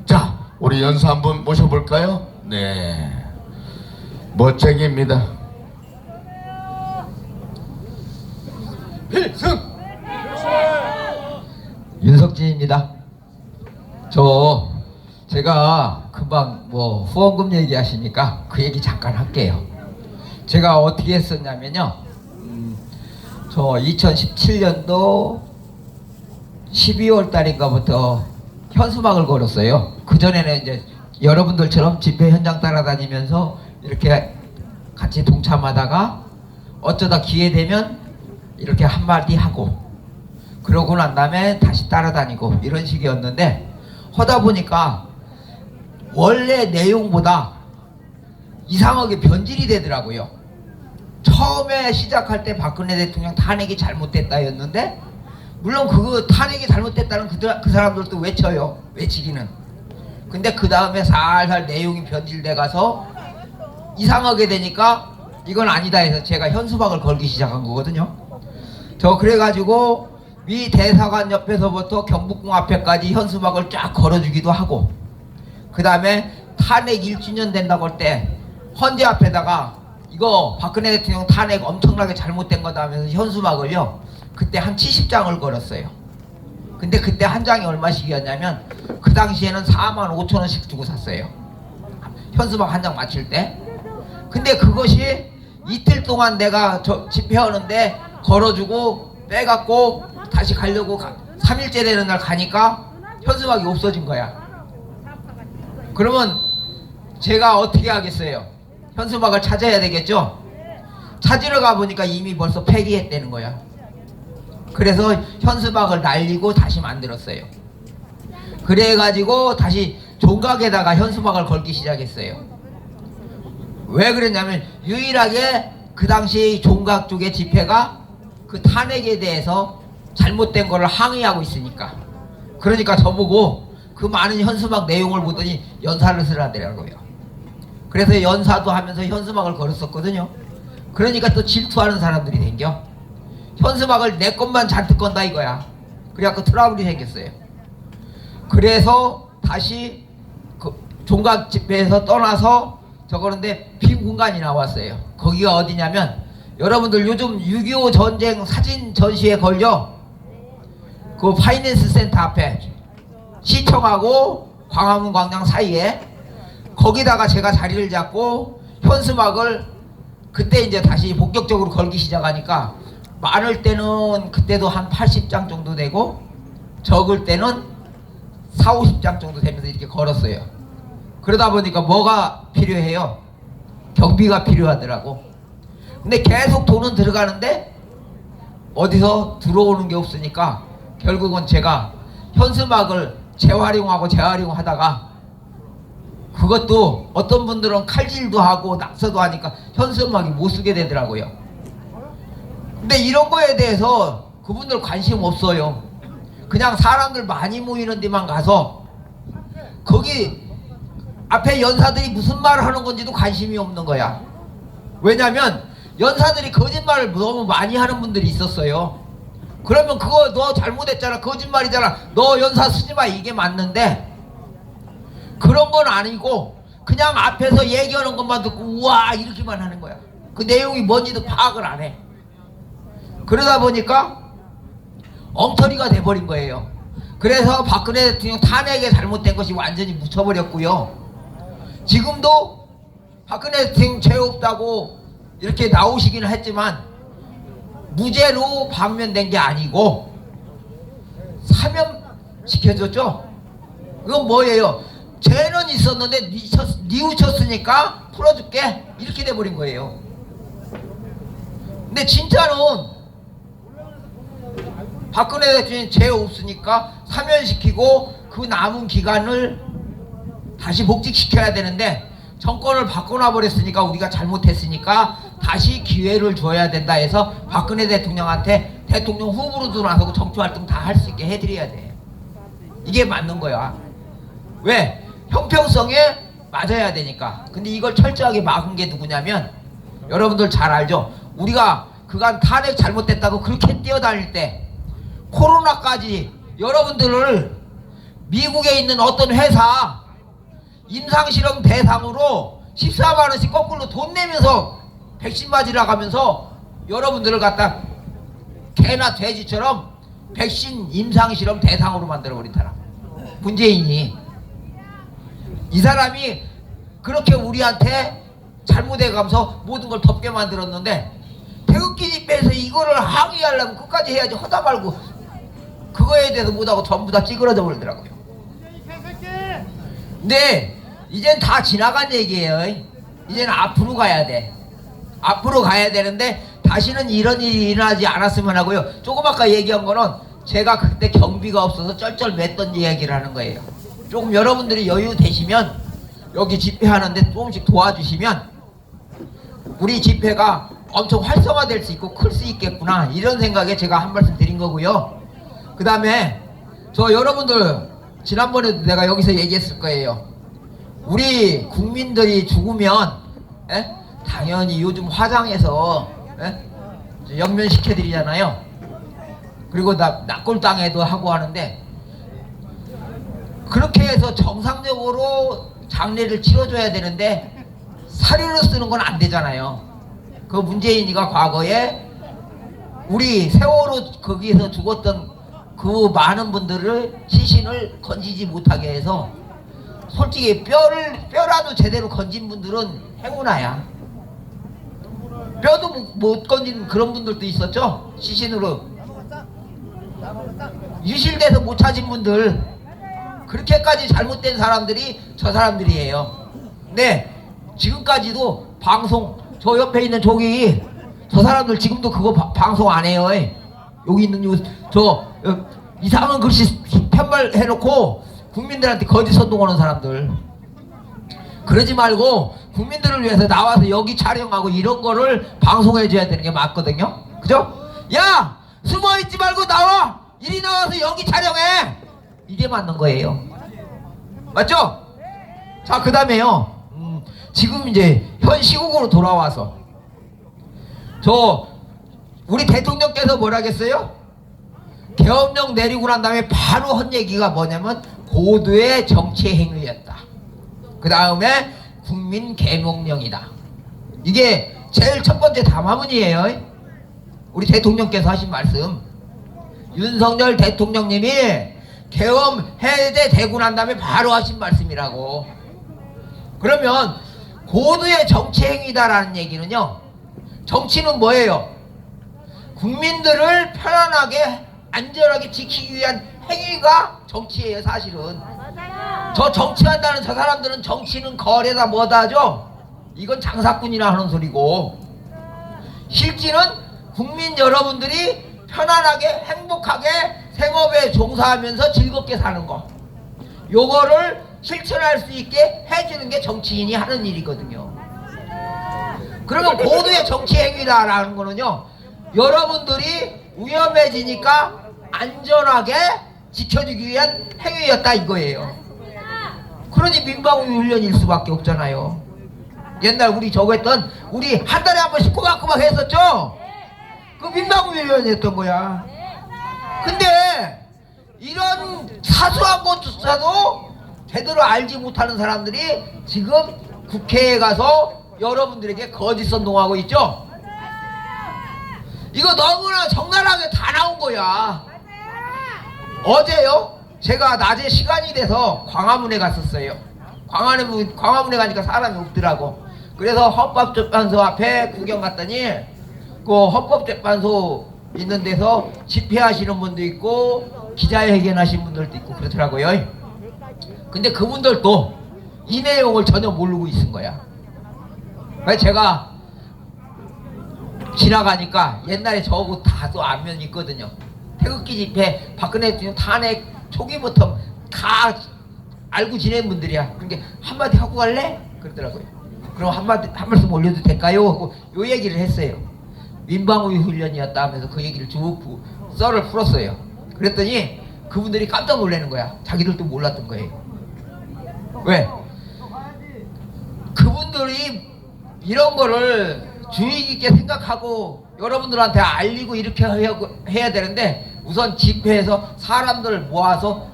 자, 우리 연수 한번 모셔볼까요? 네, 멋쟁이입니다. 필승! 윤석진입니다. 제가 금방 뭐 후원금 얘기하시니까 그 얘기 잠깐 할게요. 제가 어떻게 했었냐면요. 저 2017년도 12월 달인가부터 현수막을 걸었어요. 그전에는 이제 여러분들처럼 집회 현장 따라다니면서 이렇게 같이 동참하다가 어쩌다 기회 되면 이렇게 한마디 하고 그러고 난 다음에 다시 따라다니고 이런 식이었는데 하다 보니까 원래 내용보다 이상하게 변질이 되더라고요. 처음에 시작할 때 박근혜 대통령 탄핵이 잘못됐다였는데 물론 그거 탄핵이 잘못됐다는 그 사람들도 외쳐요. 외치기는. 근데 그 다음에 살살 내용이 변질돼 가서 이상하게 되니까 이건 아니다 해서 제가 현수막을 걸기 시작한 거거든요. 그래가지고 위 대사관 옆에서부터 경복궁 앞에까지 현수막을 쫙 걸어주기도 하고 그 다음에 탄핵 1주년 된다고 할 때 헌재 앞에다가 이거 박근혜 대통령 탄핵 엄청나게 잘못된 거다 하면서 현수막을요 그때 한 70장을 걸었어요. 근데 그때 한 장이 얼마씩이었냐면 그 당시에는 45,000원씩 주고 샀어요. 현수막 한 장 맞출 때. 근데 그것이 이틀 동안 내가 집회하는데 걸어주고 빼갖고 다시 가려고 3일째 되는 날 가니까 현수막이 없어진 거야. 그러면 제가 어떻게 하겠어요? 현수막을 찾아야 되겠죠? 찾으러 가보니까 이미 벌써 폐기했다는 거야. 그래서 현수막을 날리고 다시 만들었어요. 그래가지고 다시 종각에다가 현수막을 걸기 시작했어요. 왜 그랬냐면 유일하게 그 당시 종각 쪽의 집회가 그 탄핵에 대해서 잘못된 거를 항의하고 있으니까. 그러니까 저보고 그 많은 현수막 내용을 보더니 연사를 쓰라더라고요. 그래서 연사도 하면서 현수막을 걸었었거든요. 그러니까 또 질투하는 사람들이 생겨. 현수막을 내 것만 잔뜩 건다 이거야. 그래갖고 트러블이 생겼어요. 그래서 다시 그 종각 집회에서 떠나서 저거는데 빈 공간이 나왔어요. 거기가 어디냐면 여러분들 요즘 6.25 전쟁 사진 전시회 걸려 그 파이낸스 센터 앞에 시청하고 광화문 광장 사이에 거기다가 제가 자리를 잡고 현수막을 그때 이제 다시 본격적으로 걸기 시작하니까 많을 때는 그때도 한 80장 정도 되고 적을 때는 40-50장 정도 되면서 이렇게 걸었어요. 그러다 보니까 뭐가 필요해요? 경비가 필요하더라고. 근데 계속 돈은 들어가는데 어디서 들어오는 게 없으니까 결국은 제가 현수막을 재활용하다가 그것도 어떤 분들은 칼질도 하고 낙서도 하니까 현수막이 못 쓰게 되더라고요. 근데 이런 거에 대해서 그분들 관심 없어요. 그냥 사람들 많이 모이는 데만 가서 거기 앞에 연사들이 무슨 말을 하는 건지도 관심이 없는 거야. 왜냐면 연사들이 거짓말을 너무 많이 하는 분들이 있었어요. 그러면 그거 너 잘못했잖아, 거짓말이잖아, 너 연사 쓰지 마, 이게 맞는데 그런 건 아니고 그냥 앞에서 얘기하는 것만 듣고 우와 이렇게만 하는 거야. 그 내용이 뭔지도 파악을 안 해. 그러다 보니까 엉터리가 돼버린 거예요. 그래서 박근혜 대통령 탄핵에 잘못된 것이 완전히 묻혀버렸고요. 지금도 박근혜 대통령 죄 없다고 이렇게 나오시기는 했지만 무죄로 방면된 게 아니고 사면시켜줬죠. 그건 뭐예요? 죄는 있었는데 뉘우쳤으니까 풀어줄게, 이렇게 돼버린 거예요. 근데 진짜는 박근혜 대통령이 죄 없으니까 사면시키고 그 남은 기간을 다시 복직시켜야 되는데 정권을 바꿔놔 버렸으니까 우리가 잘못했으니까 다시 기회를 줘야 된다 해서 박근혜 대통령한테 대통령 후보로도 나서고 정치활동 다 할 수 있게 해드려야 돼. 이게 맞는 거야. 왜? 형평성에 맞아야 되니까. 근데 이걸 철저하게 막은 게 누구냐면 여러분들 잘 알죠? 우리가 그간 탄핵 잘못됐다고 그렇게 뛰어다닐 때 코로나까지 여러분들을 미국에 있는 어떤 회사 임상실험 대상으로 14만원씩 거꾸로 돈 내면서 백신 맞으러 가면서 여러분들을 갖다 개나 돼지처럼 백신 임상실험 대상으로 만들어버린 사람, 문재인이. 이 사람이 그렇게 우리한테 잘못해가면서 모든 걸 덮게 만들었는데 태극기 집회에서 이거를 항의하려면 끝까지 해야지, 하다 말고 그거에 대해서 못하고 전부 다 찌그러져 버리더라고요. 근데 이젠 다 지나간 얘기예요. 이제는 앞으로 가야 돼. 앞으로 가야 되는데 다시는 이런 일이 일어나지 않았으면 하고요. 조금 아까 얘기한 거는 제가 그때 경비가 없어서 쩔쩔맸던 이야기를 하는 거예요. 조금 여러분들이 여유 되시면 여기 집회하는데 조금씩 도와주시면 우리 집회가 엄청 활성화될 수 있고 클 수 있겠구나, 이런 생각에 제가 한 말씀 드린 거고요. 그 다음에 저 여러분들 지난번에도 내가 여기서 얘기했을 거예요. 우리 국민들이 죽으면 당연히 요즘 화장해서 연면시켜드리잖아요. 그리고 낙골당해도 하고 하는데 그렇게 해서 정상적으로 장례를 치러줘야 되는데 사료를 쓰는 건 안 되잖아요. 그 문재인이가 과거에 우리 세월호 거기에서 죽었던 그 많은 분들을 시신을 건지지 못하게 해서 솔직히 뼈라도 제대로 건진 분들은 행운아야. 뼈도 못 건진 그런 분들도 있었죠. 시신으로 유실돼서 못 찾은 분들, 그렇게까지 잘못된 사람들이 저 사람들이에요. 근데 지금까지도 방송, 저 옆에 있는 저기 저 사람들 지금도 그거 방송 안 해요. 여기 있는 저 이상한 글씨 편말해놓고 국민들한테 거짓 선동하는 사람들, 그러지 말고 국민들을 위해서 나와서 여기 촬영하고 이런 거를 방송해줘야 되는 게 맞거든요. 그죠? 야, 숨어있지 말고 나와, 이리 나와서 여기 촬영해, 이게 맞는 거예요. 맞죠? 자, 그 다음에요, 지금 이제 현 시국으로 돌아와서 우리 대통령께서 뭐라겠어요? 계엄령 내리고 난 다음에 바로 한 얘기가 뭐냐면 고도의 정치 행위였다. 그 다음에 국민 계몽령이다. 이게 제일 첫 번째 담화문이에요. 우리 대통령께서 하신 말씀. 윤석열 대통령님이 계엄 해제되고 난 다음에 바로 하신 말씀이라고. 그러면 고도의 정치 행위다라는 얘기는요, 정치는 뭐예요? 국민들을 편안하게 안전하게 지키기 위한 행위가 정치예요. 사실은 저 정치한다는 저 사람들은 정치는 거래다 뭐다 하죠. 이건 장사꾼이나 하는 소리고, 실제는 국민 여러분들이 편안하게 행복하게 생업에 종사하면서 즐겁게 사는 거, 요거를 실천할 수 있게 해주는 게 정치인이 하는 일이거든요. 그러면 고도의 정치 행위다라는 거는요, 여러분들이 위험해지니까 안전하게 지켜주기 위한 행위였다 이거예요. 그러니 민방위 훈련일 수밖에 없잖아요. 옛날 우리 저거 했던, 우리 한 달에 한 번씩 꼬박꼬박 했었죠? 그 민방위 훈련이었던 거야. 근데 이런 사소한 것조차도 제대로 알지 못하는 사람들이 지금 국회에 가서 여러분들에게 거짓 선동하고 있죠? 이거 너무나 적나라하게 다 나온 거야. 어제요, 제가 낮에 시간이 돼서 광화문에 갔었어요. 광화문에 가니까 사람이 없더라고. 그래서 헌법재판소 앞에 구경 갔더니 그 헌법재판소 있는 데서 집회하시는 분도 있고 기자회견 하시는 분들도 있고 그렇더라고요. 근데 그분들도 이 내용을 전혀 모르고 있은 거야. 그래서 제가 지나가니까 옛날에 저거 다도 안면 있거든요. 태극기 집회, 박근혜 대통령 탄핵 초기부터 다 알고 지낸 분들이야. 그러니까 한마디 하고 갈래? 그러더라고요. 그럼 한 말씀 올려도 될까요? 하고 요 얘기를 했어요. 민방위 훈련이었다 하면서 그 얘기를 쭉 썰을 풀었어요. 그랬더니 그분들이 깜짝 놀라는 거야. 자기들도 몰랐던 거예요. 왜? 그분들이 이런 거를 주의 깊게 생각하고 여러분들한테 알리고 이렇게 해야 되는데, 우선 집회에서 사람들을 모아서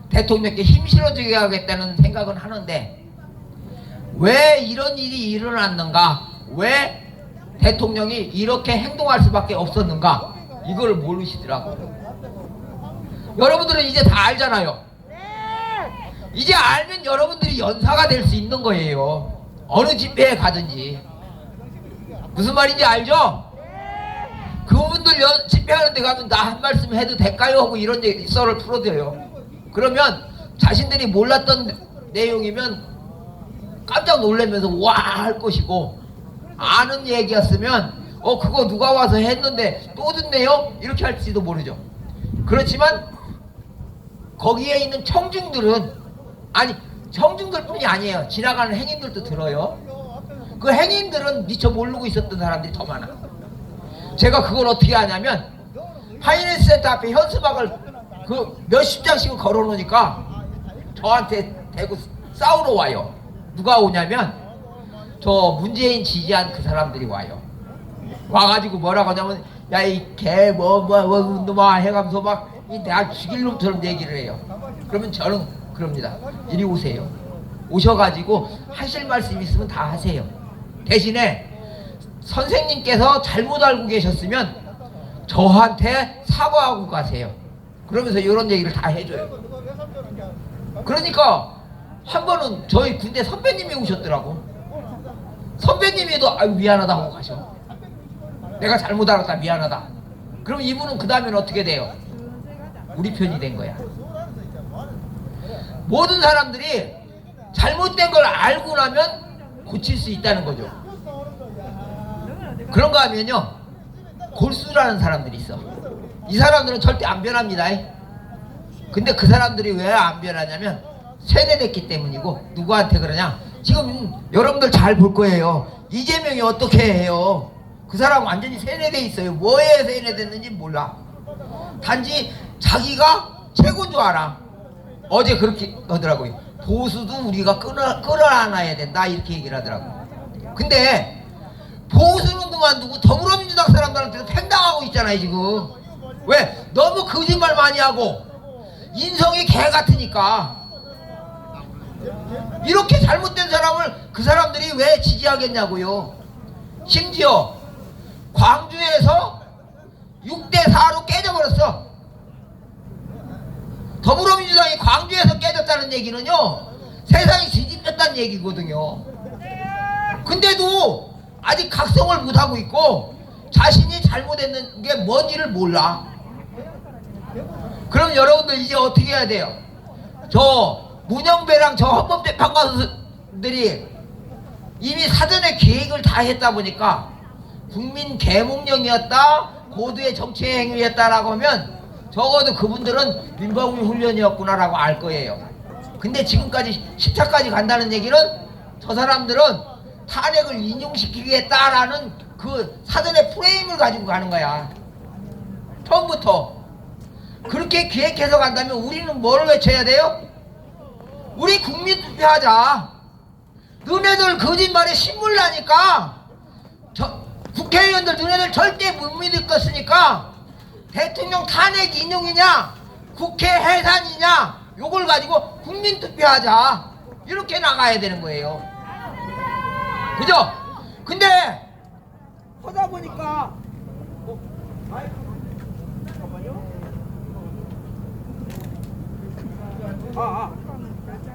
대통령께 힘 실어주게 하겠다는 생각은 하는데, 왜 이런 일이 일어났는가, 왜 대통령이 이렇게 행동할 수밖에 없었는가, 이걸 모르시더라고. 여러분들은 이제 다 알잖아요. 이제 알면 여러분들이 연사가 될 수 있는 거예요. 어느 집회에 가든지. 무슨 말인지 알죠? 그분들 집회하는 데 가면 나 한 말씀 해도 될까요? 하고 이런 썰을 풀어줘요. 그러면 자신들이 몰랐던 내용이면 깜짝 놀라면서 와 할 것이고, 아는 얘기였으면 그거 누가 와서 했는데 또 듣네요? 이렇게 할지도 모르죠. 그렇지만 거기에 있는 청중들은, 아니 청중들뿐이 아니에요. 지나가는 행인들도 들어요. 그 행인들은 미처 모르고 있었던 사람들이 더 많아. 제가 그걸 어떻게 하냐면, 하이네스 센터 앞에 현수막을 그 몇십 장씩을 걸어 놓으니까 저한테 대고 싸우러 와요. 누가 오냐면 저 문재인 지지한 그 사람들이 와요. 와가지고 뭐라고 하냐면, 야 이 개 놈아 해가면서 막 내가 죽일 놈처럼 얘기를 해요. 그러면 저는 그럽니다. 이리 오세요. 오셔가지고 하실 말씀 있으면 다 하세요. 대신에 선생님께서 잘못 알고 계셨으면 저한테 사과하고 가세요. 그러면서 이런 얘기를 다 해줘요. 그러니까 한 번은 저희 군대 선배님이 오셨더라고. 선배님이도 아유 미안하다 하고 가셔. 내가 잘못 알았다 미안하다. 그럼 이분은 그 다음엔 어떻게 돼요? 우리 편이 된 거야. 모든 사람들이 잘못된 걸 알고 나면 고칠 수 있다는 거죠. 그런가 하면요, 골수라는 사람들이 있어. 이 사람들은 절대 안 변합니다. 근데 그 사람들이 왜 안 변하냐면 세뇌됐기 때문이고, 누구한테 그러냐, 지금 여러분들 잘 볼 거예요. 이재명이 어떻게 해요? 그 사람 완전히 세뇌돼 있어요. 뭐에 세뇌됐는지 몰라. 단지 자기가 최고인 줄 알아. 어제 그렇게 하더라고요. 보수도 우리가 끌어안아야 된다 이렇게 얘기를 하더라고요. 근데 보수는 그만두고 더불어민주당 사람들한테도 팽당하고 있잖아요 지금. 왜? 너무 거짓말 많이 하고 인성이 개 같으니까. 이렇게 잘못된 사람을 그 사람들이 왜 지지하겠냐고요. 심지어 광주에서 6대4로 깨져버렸어. 더불어민주당이 광주에서 깨졌다는 얘기는요, 세상이 뒤집혔다는 얘기거든요. 근데도 아직 각성을 못하고 있고 자신이 잘못했는 게 뭔지를 몰라. 그럼 여러분들 이제 어떻게 해야 돼요? 저 문영배랑 저 헌법재판관들이 이미 사전에 계획을 다 했다 보니까 국민 계몽령이었다, 고도의 정치 행위를 했다라고 하면 적어도 그분들은 민방위 훈련이었구나라고 알 거예요. 근데 지금까지 10차까지 간다는 얘기는 저 사람들은 탄핵을 인용시키겠다라는 그 사전의 프레임을 가지고 가는 거야. 처음부터. 그렇게 기획해서 간다면 우리는 뭘 외쳐야 돼요? 우리 국민투표하자. 너네들 거짓말에 신물 나니까 국회의원들 너네들 절대 못 믿을 것이니까 대통령 탄핵 인용이냐 국회 해산이냐 요걸 가지고 국민투표하자. 이렇게 나가야 되는 거예요. 그죠? 근데 하다 보니까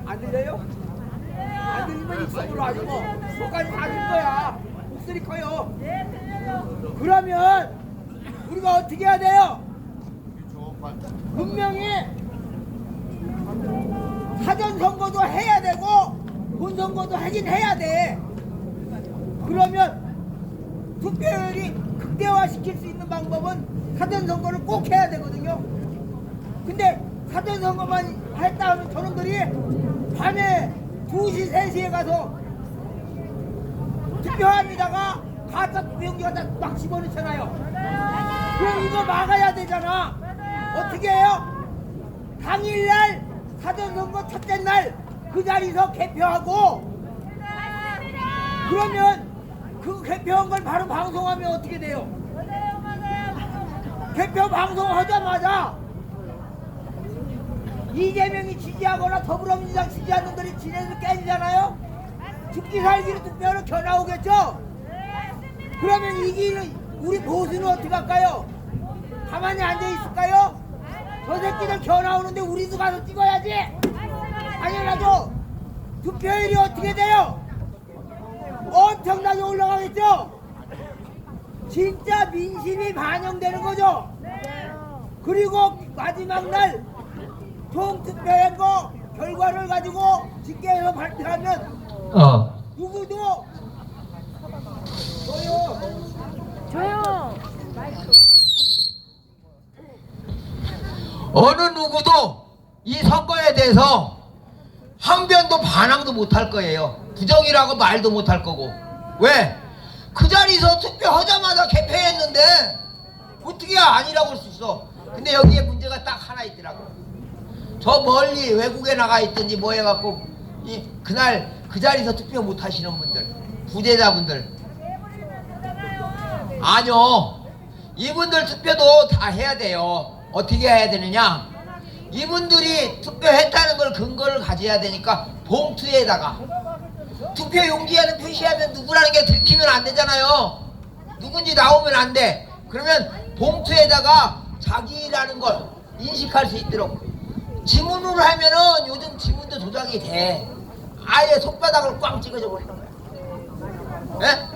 안 들려요? 안 들리면 입속으로 하지 뭐 속까지 다 들 거야. 목소리 커요. 그러면 우리가 어떻게 해야 돼요? 분명히 사전선거도 해야 되고 본선거도 하긴 해야 돼. 그러면 투표율이 극대화시킬 수 있는 방법은 사전선거를 꼭 해야 되거든요. 근데 사전선거만 했다 하면 저놈들이 밤에 2시, 3시에 가서 투표함에다가 가짜 투표용지 갖다 막 집어넣잖아요. 그럼 이거 막아야 되잖아. 어떻게 해요? 당일날 사전선거 첫째 날 그 자리에서 개표하고 그러면 그 개표한 걸 바로 방송하면 어떻게 돼요? 개표 방송하자마자 이재명이 지지하거나 더불어민주당 지지하는 놈들이 지네들 깨지잖아요? 죽기 살기로 투표로 겨나오겠죠? 그러면 이기는 우리 보수는 어떻게 할까요? 가만히 앉아있을까요? 저 새끼들 겨나오는데 우리도 가서 찍어야지. 당연하죠. 투표율이 어떻게 돼요? 엄청나게 올라가겠죠? 진짜 민심이 반영되는 거죠? 그리고 마지막 날 총투표한 결과를 가지고 집계해서 발표하면 누구도 조용. 어느 누구도 이 선거에 대해서 한 변도 반항도 못할 거예요. 부정이라고 말도 못할 거고. 왜? 그 자리에서 투표하자마자 개표했는데 어떻게 아니라고 할 수 있어. 근데 여기에 문제가 딱 하나 있더라고. 저 멀리 외국에 나가 있든지 뭐 해갖고 그날 그 자리에서 투표 못 하시는 분들, 부재자분들. 아니요, 이분들 투표도 다 해야 돼요. 어떻게 해야 되느냐? 이분들이 투표했다는 걸 근거를 가져야 되니까 봉투에다가 투표 용지에는 표시하면 누구라는 게 들키면 안 되잖아요. 누군지 나오면 안 돼. 그러면 봉투에다가 자기라는 걸 인식할 수 있도록 지문으로 하면은 요즘 지문도 조작이 돼. 아예 손바닥을 꽝 찍어져 버리는 거야. 예?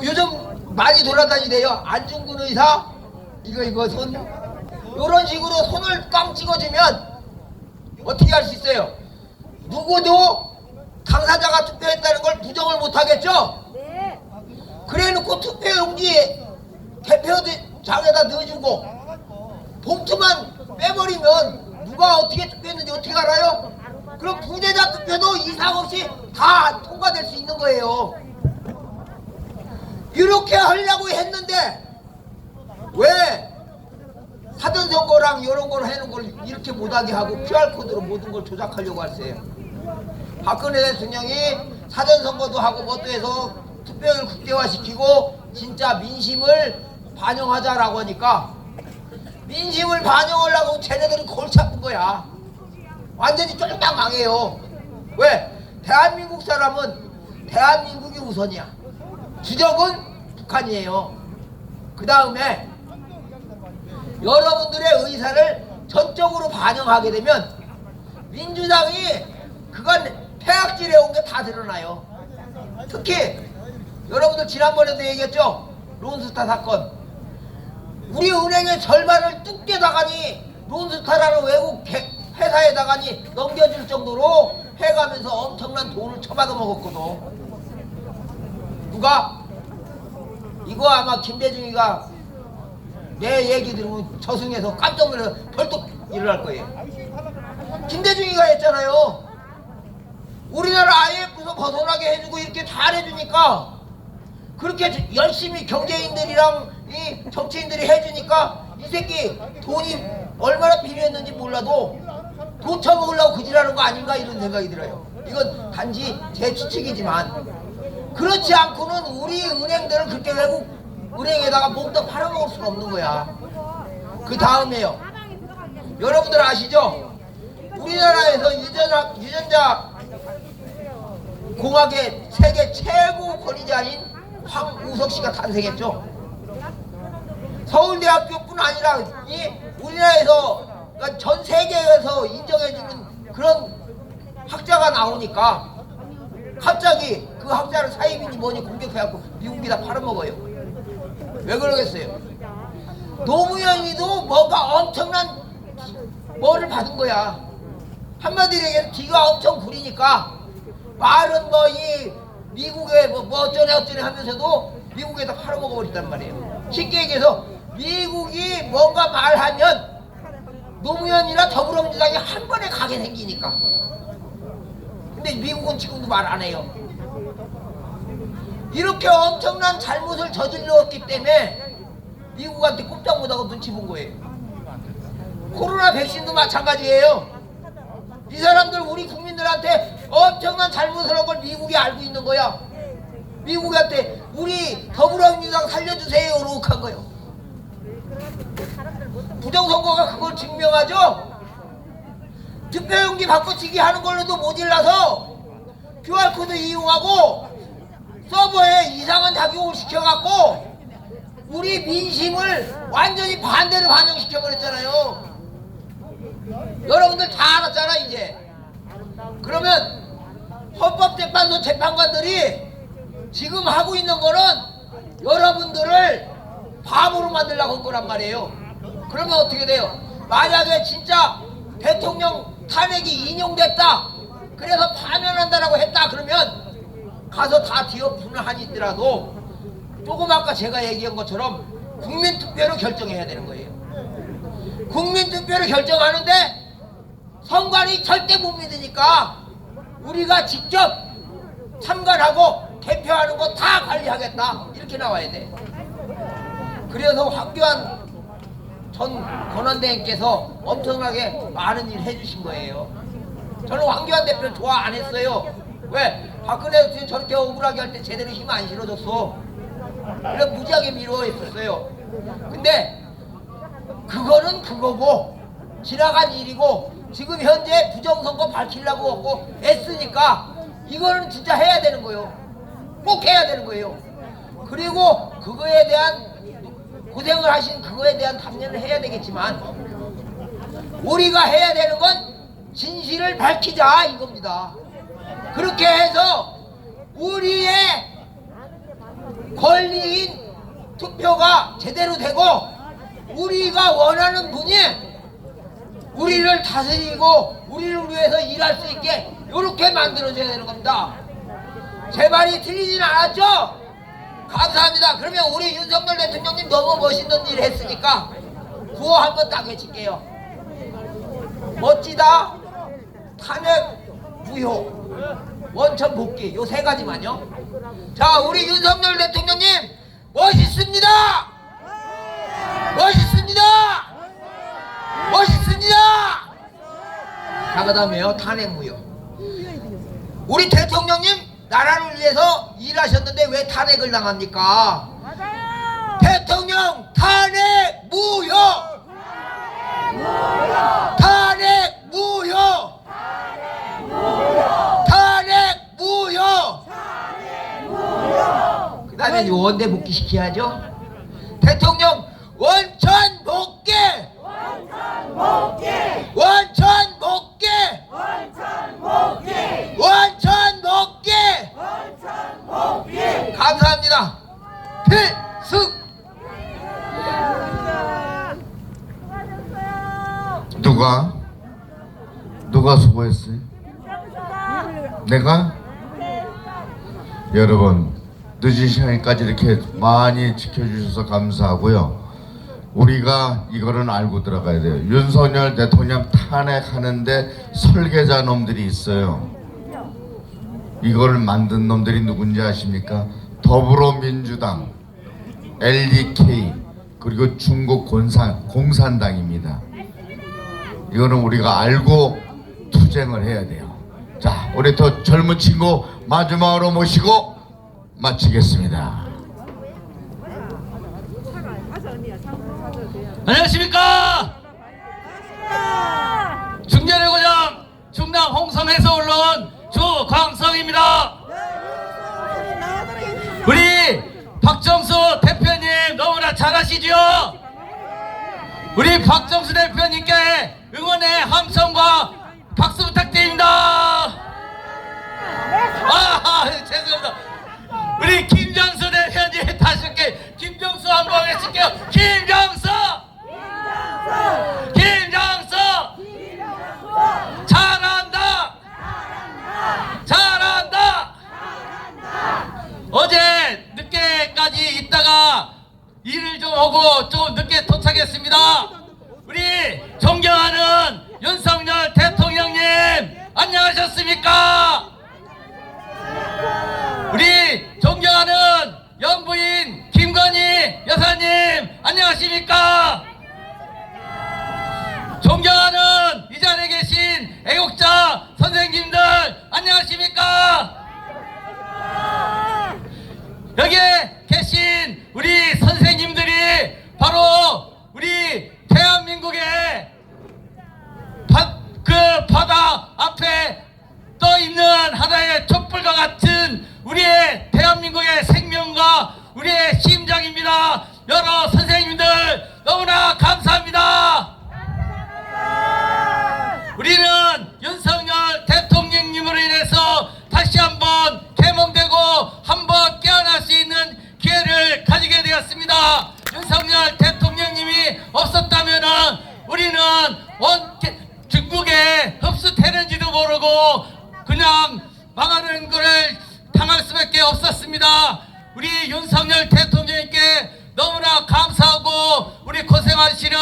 요즘 많이 돌아다니대요. 안중근 의사 이거 손 요런 식으로 손을 꽝 찍어주면 어떻게 할 수 있어요? 누구도 당사자가 투표했다는 걸 부정을 못 하겠죠? 네. 그래 놓고 투표용지에 개표장에다 넣어주고 봉투만 빼버리면 누가 어떻게 투표했는지 어떻게 알아요? 그럼 부재자 투표도 이상 없이 다 통과될 수 있는 거예요. 이렇게 하려고 했는데 왜 사전선거랑 이런 걸 해놓은 걸 이렇게 못하게 하고 QR코드로 모든 걸 조작하려고 하세요. 박근혜 대통령이 사전선거도 하고 뭣도 해서 투표율 극대화시키고 진짜 민심을 반영하자라고 하니까 민심을 반영하려고 쟤네들은 골치 아픈 거야. 완전히 쫄딱 망해요. 왜? 대한민국 사람은 대한민국이 우선이야. 주적은 북한이에요. 그 다음에 여러분들의 의사를 전적으로 반영하게 되면 민주당이 그건 폐악질해 온 게 다 드러나요. 특히 여러분들 지난번에도 얘기했죠. 론스타 사건. 우리 은행의 절반을 뚝 떼다가니 론스타라는 외국 회사에다가니 넘겨줄 정도로 해가면서 엄청난 돈을 처받아 먹었거든. 누가? 이거 아마 김대중이가 내 얘기 들으면 저승에서 깜짝 놀라서 벌떡 일어날 거예요. 김대중이가 했잖아요. 우리나라 IMF에서 벗어나게 해주고 이렇게 잘해주니까, 그렇게 열심히 경제인들이랑 이 정치인들이 해주니까 이 새끼 돈이 얼마나 필요했는지 몰라도 돈 처먹으려고 그지라는 거 아닌가 이런 생각이 들어요. 이건 단지 제 추측이지만 그렇지 않고는 우리 은행들을 그렇게 외국 은행에다가 몽땅 팔아먹을 수가 없는 거야. 그 다음에요, 여러분들 아시죠? 우리나라에서 유전자 공학의 세계 최고 권위자인 황우석 씨가 탄생했죠. 서울대학교뿐 아니라 이 우리나라에서, 그러니까 전 세계에서 인정해주는 그런 학자가 나오니까 갑자기 그 학자를 사이비니 뭐니 공격해갖고 미국이 다 팔아먹어요. 왜 그러겠어요? 노무현이도 뭔가 엄청난 뭐를 받은 거야. 한마디로 얘기해서 뒤가 엄청 구리니까 말은 뭐 이 미국에 뭐 어쩌네 하면서도 미국에다 팔아먹어 버린단 말이에요. 쉽게 얘기해서 미국이 뭔가 말하면 노무현이나 더불어민주당이 한 번에 가게 생기니까. 근데 미국은 지금도 말 안 해요. 이렇게 엄청난 잘못을 저질렀기 때문에 미국한테 꼼짝 못하고 눈치 본 거예요. 코로나 백신도 마찬가지예요. 이 사람들 우리 국민들한테 엄청난 잘못을 한 걸 미국이 알고 있는 거야. 미국한테 우리 더불어민주당 살려주세요로 한 거예요. 부정선거가 그걸 증명하죠. 투표용지 바꿔치기 하는 걸로도 모질라서 QR코드 이용하고 서버에 이상한 작용을 시켜갖고 우리 민심을 완전히 반대로 반영시켜버렸잖아요. 여러분들 다 알았잖아 이제. 그러면 헌법재판소 재판관들이 지금 하고 있는 거는 여러분들을 바보로 만들려고 한 거란 말이에요. 그러면 어떻게 돼요? 만약에 진짜 대통령 탄핵이 인용됐다, 그래서 파면한다라고 했다, 그러면 가서 다 뒤엎으면 하니더라도 조금 아까 제가 얘기한 것처럼 국민투표로 결정해야 되는 거예요. 국민투표로 결정하는데 선관위 절대 못 믿으니까 우리가 직접 참관하고 개표하는 거 다 관리하겠다, 이렇게 나와야 돼. 그래서 황교안 전 권한대행께서 엄청나게 많은 일 해주신 거예요. 저는 황교안 대표를 좋아 안 했어요. 왜? 박근혜 대통령 저렇게 억울하게 할 때 제대로 힘 안 실어줬어. 그래 무지하게 미워했었어요. 근데 그거는 그거고 지나간 일이고 지금 현재 부정선거 밝히려고 하고 애쓰니까 이거는 진짜 해야 되는 거예요. 꼭 해야 되는 거예요. 그리고 그거에 대한 고생을 하신 그거에 대한 답례를 해야 되겠지만 우리가 해야 되는 건 진실을 밝히자 이겁니다. 그렇게 해서 우리의 권리인 투표가 제대로 되고 우리가 원하는 분이 우리를 다스리고 우리를 위해서 일할 수 있게 이렇게 만들어줘야 되는 겁니다. 제 말이 틀리진 않았죠? 감사합니다. 그러면 우리 윤석열 대통령님 너무 멋있는 일 했으니까 구호 한번 딱 외칠게요. 멋지다, 탄핵 무효, 원천 복귀, 요 세 가지만요. 자, 우리 윤석열 대통령님 멋있습니다. 멋있습니다. 멋있습니다. 자, 그 다음에요, 탄핵 무효. 우리 대통령님 나라를 위해서 일하셨는데 왜 탄핵을 당합니까? 맞아요. 대통령 탄핵 무효. 탄핵 무효. 탄핵 무효. 그 다음에 원대 복귀 시켜야죠. 대통령 원천 복귀. 원천 복귀. 원천 복귀. 원천 복귀. 감사합니다. 필승. 누가 수고했어요? 내가? 여러분, 늦은 시간까지 이렇게 많이 지켜주셔서 감사하고요. 우리가 이거는 알고 들어가야 돼요. 윤석열 대통령 탄핵하는데 설계자 놈들이 있어요. 이거를 만든 놈들이 누군지 아십니까? 더불어민주당, LDK, 그리고 중국 공산당입니다. 이거는 우리가 알고 투쟁을 해야 돼요. 자, 우리 더 젊은 친구 마지막으로 모시고 마치겠습니다. 안녕하십니까? 중전의 고장 충남 홍성에서 올라온 주광성입니다. 우리 박정수 대표님 너무나 잘하시죠? 우리 박정수 대표님께 응원의 함성과 박수 부탁드립니다. 죄송합니다. 우리 김정수 대표님 다시 할게. 김정수 한번 외칠게요. 김정수! 김정수! 잘한다! 잘한다! 어제 늦게까지 있다가 일을 좀 하고 좀 늦게 도착했습니다. 우리 존경하는 윤석열 대통령님 안녕하셨습니까? 우리 존경하는 영부인 김건희 여사님 안녕하십니까? 존경하는 이 자리에 계신 애국자 선생님들 안녕하십니까? 여기에 계신 우리 선생님들이 바로 우리 대한민국의 그 바다 앞에 떠 있는 하나의 촛불과 같은 우리의 대한민국의 생명과 우리의 심장입니다. 여러 선생님들 너무나 감사합니다. 우리는 윤석열 대통령님으로 인해서 다시 한번 개몽되고 한번 깨어날 수 있는 기회를 가지게 되었습니다. 윤석열 대통령님이 없었다면 우리는 중국에 흡수되는지도 모르고 그냥 망하는 것을 당할 수밖에 없었습니다. 우리 윤석열 대통령님께 너무나 감사하고 우리 고생하시는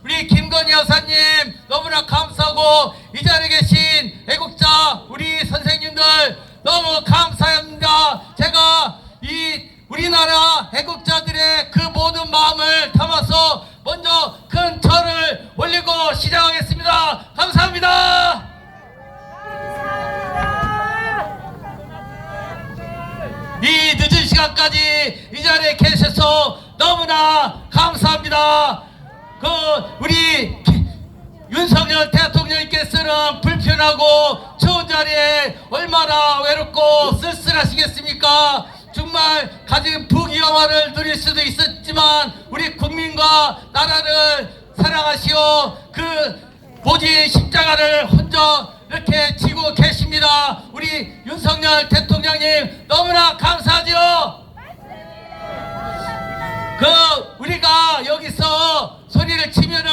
우리 김건희 여사님 너무나 감사하고 이 자리에 계신 애국자 우리 선생님들 너무 감사합니다. 제가 이 우리나라 애국자들의 그 모든 마음을 담아서 먼저 큰 절을 올리고 시작하겠습니다. 감사합니다. 이 늦은 시간까지 이 자리에 계셔서 너무나 감사합니다. 그 우리 윤석열 대통령님께서는 불편하고 추운 자리에 얼마나 외롭고 쓸쓸하시겠습니까? 정말 가진 부귀영화를 누릴 수도 있었지만 우리 국민과 나라를 사랑하시오 그 모진 십자가를 혼자 이렇게 지고 계십니다. 우리 윤석열 대통령님 너무나 감사하죠. 그 우리가 여기서 소리를 치면은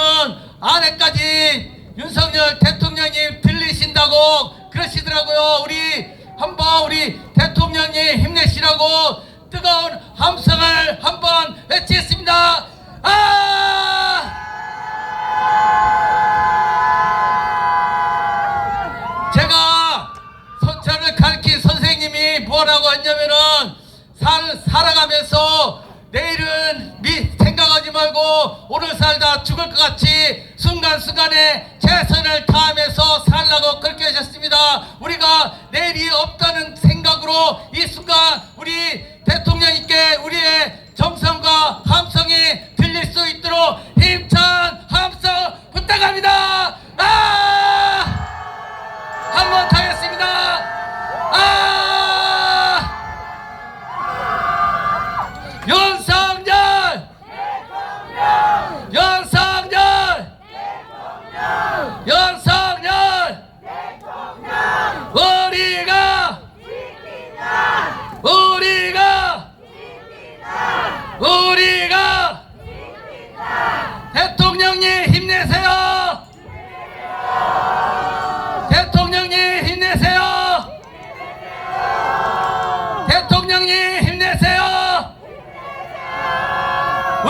안에까지 윤석열 대통령님 들리신다고 그러시더라고요. 우리 한번 우리 대통령님 힘내시라고 뜨거운 함성을 한번 외치겠습니다. 제가 선차를 가르친 선생님이 뭐라고 했냐면은 살아가면서 내일은 생각하지 말고 오늘 살다 죽을 것 같이 순간순간에 최선을 다하면서 살라고 그렇게 하셨습니다. 우리가 내일이 없다는 생각으로 이 순간 우리 대통령님께 우리의 정성과 함성이 들릴 수 있도록 힘찬 함성 부탁합니다. 한번 더 하겠습니다. 윤석열! 윤석열! 윤석열! 우리가! 우리가! 우리가!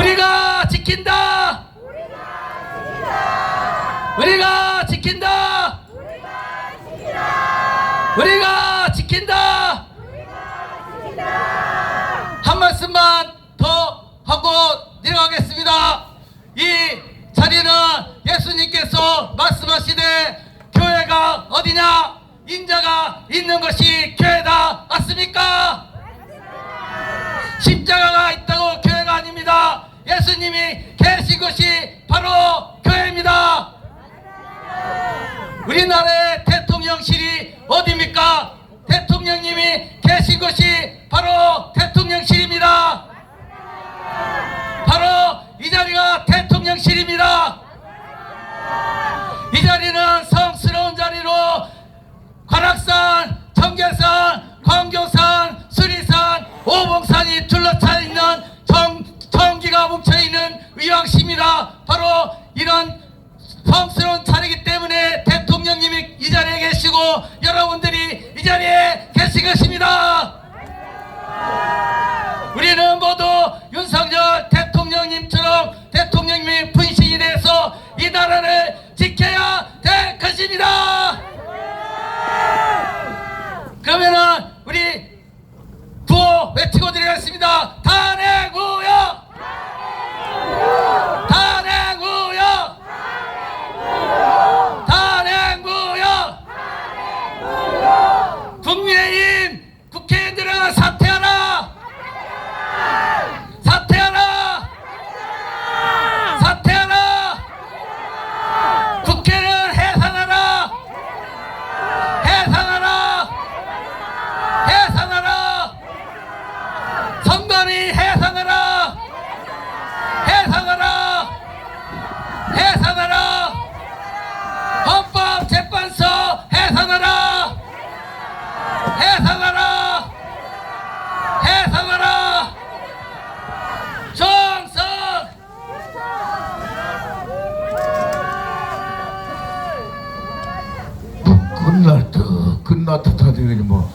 우리가 지킨다. 우리가 지킨다. 우리가 지킨다. 한 말씀만 더 하고 내려가겠습니다. 이 자리는 예수님께서 말씀하시되 교회가 어디냐? 인자가 있는 것이 교회다. 맞습니까? 십자가가 있다고 교회가 아닙니다. 예수님이 계신 것이 바로 교회입니다. 우리나라의 대통령실이 어디입니까? 대통령님이 계신 것이 바로 대통령실입니다. 바로 이 자리가 대통령실입니다. 이 자리는 성스러운 자리로 관악산, 청계산, 광교산, 수리산, 오봉산이 둘러차 있는 전기가 뭉쳐있는 의왕시입니다. 바로 이런 성스러운 자리이기 때문에 대통령님이 이 자리에 계시고 여러분들이 이 자리에 계신 것입니다. 우리는 모두 윤석열 대통령님처럼 대통령님의 분신이 돼서 이 나라를 지켜야 될 것입니다. 그러면은 우리 구호 외치고 드리겠습니다. 탄핵우여! 탄핵우여! 탄핵우여! 국민의힘 국회의원들은 사퇴하라! 사퇴하라! 사퇴하라! 국회를 해산하라! 해산하라! 해산하라! 선관위 해산하라! 해산하라! 해산하라! 헌법재판소 해산하라! 해산하라! 해산하라! 정성! 끝날 듯 하더니 뭐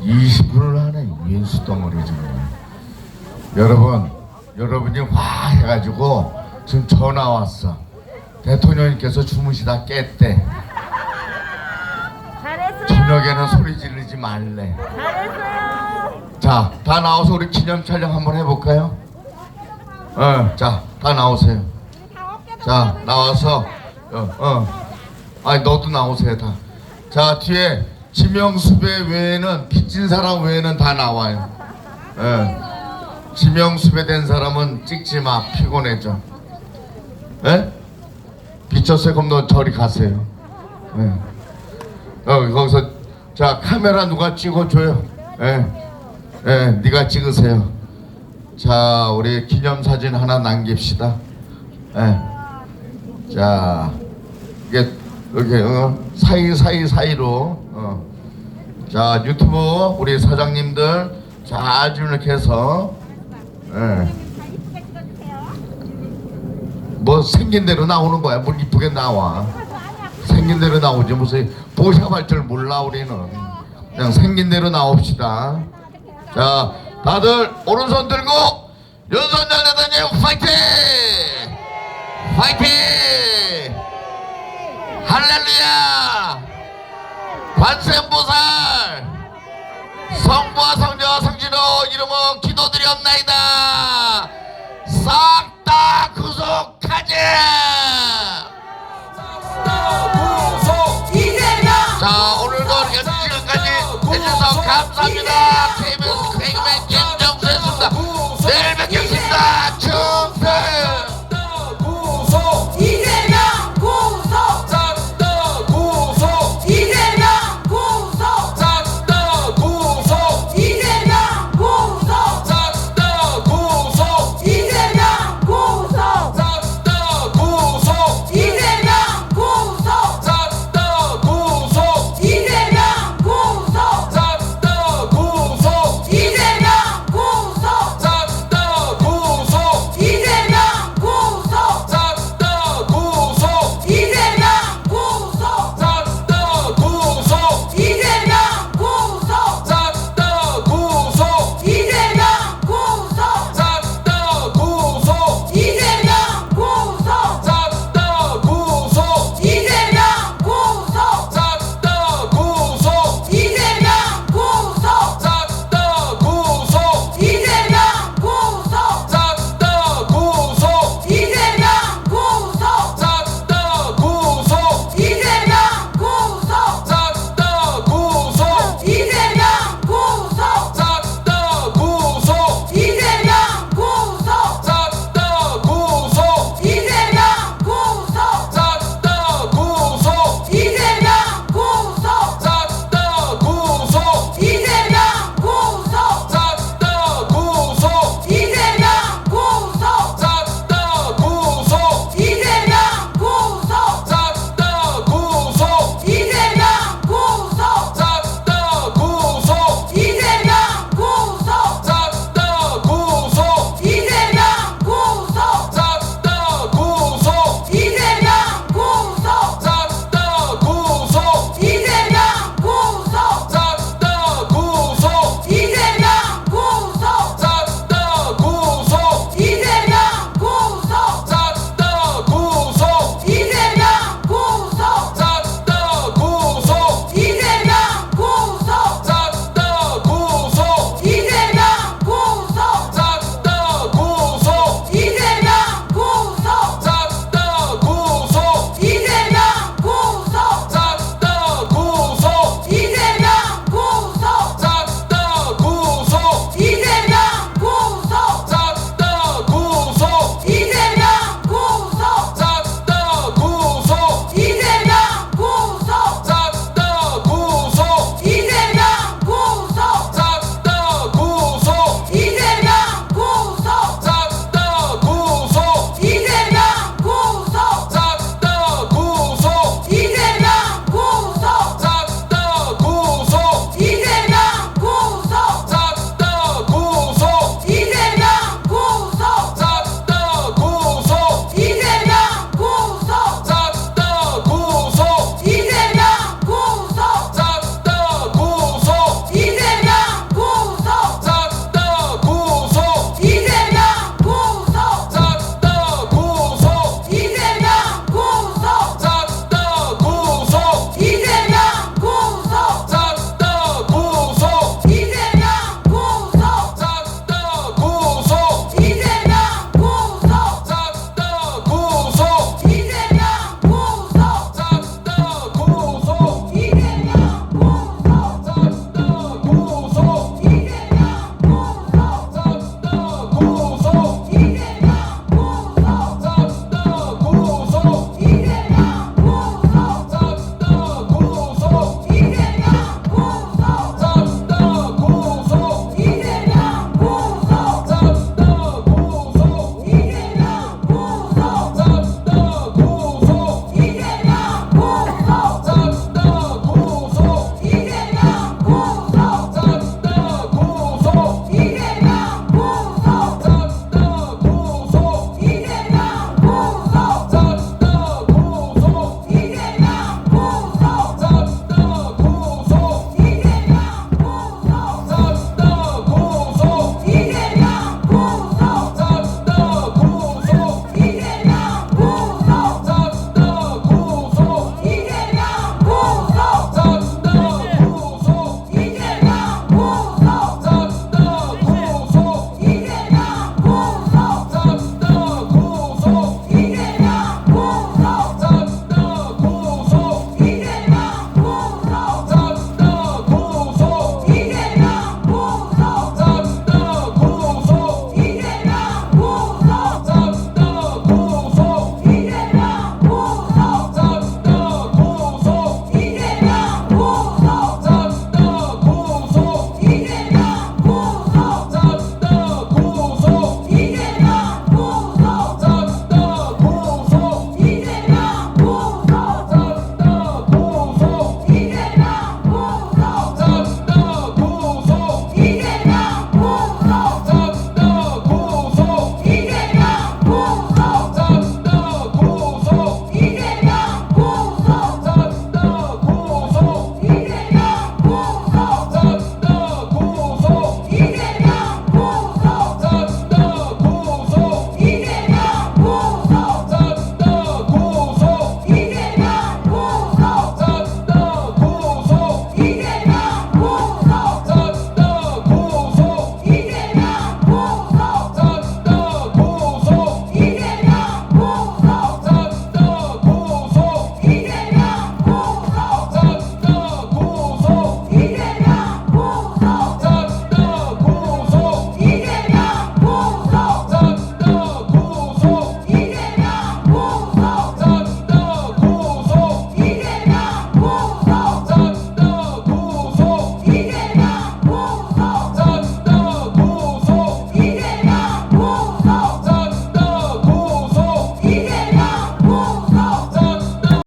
20분을 하네. 왼수 덩어리 지금. 여러분이 와 해가지고 지금 전화 왔어. 대통령님께서 주무시다 깼대. 잘했어요. 저녁에는 소리 지르지 말래. 잘했어요. 자, 다 나와서 우리 기념 촬영 한번 해볼까요? 자, 다 나오세요. 자, 나와서 아니 너도 나오세요 다. 자, 뒤에 지명수배 외에는 빚진 사람 외에는 다 나와요. 지명수배된 사람은 찍지 마. 피곤해져. 빚졌어요? 그럼 너 저리 가세요. 거기서 자 카메라 누가 찍어줘요? 네가 찍으세요. 자, 우리 기념사진 하나 남깁시다. 자, 이게 이렇게 사이로 자, 유튜브 우리 사장님들 잘 좀 이렇게 해서 뭐 생긴 대로 나오는 거야. 뭘 이쁘게 나와. 생긴 대로 나오지 무슨 보샵할 줄 몰라. 우리는 그냥 생긴 대로 나옵시다. 자, 다들 오른손 들고 윤석열 대통령 파이팅! 파이팅! 할렐루야! 관세음보살 성부와 성자와 성신으로 이름으로 기도드리옵나이다. 싹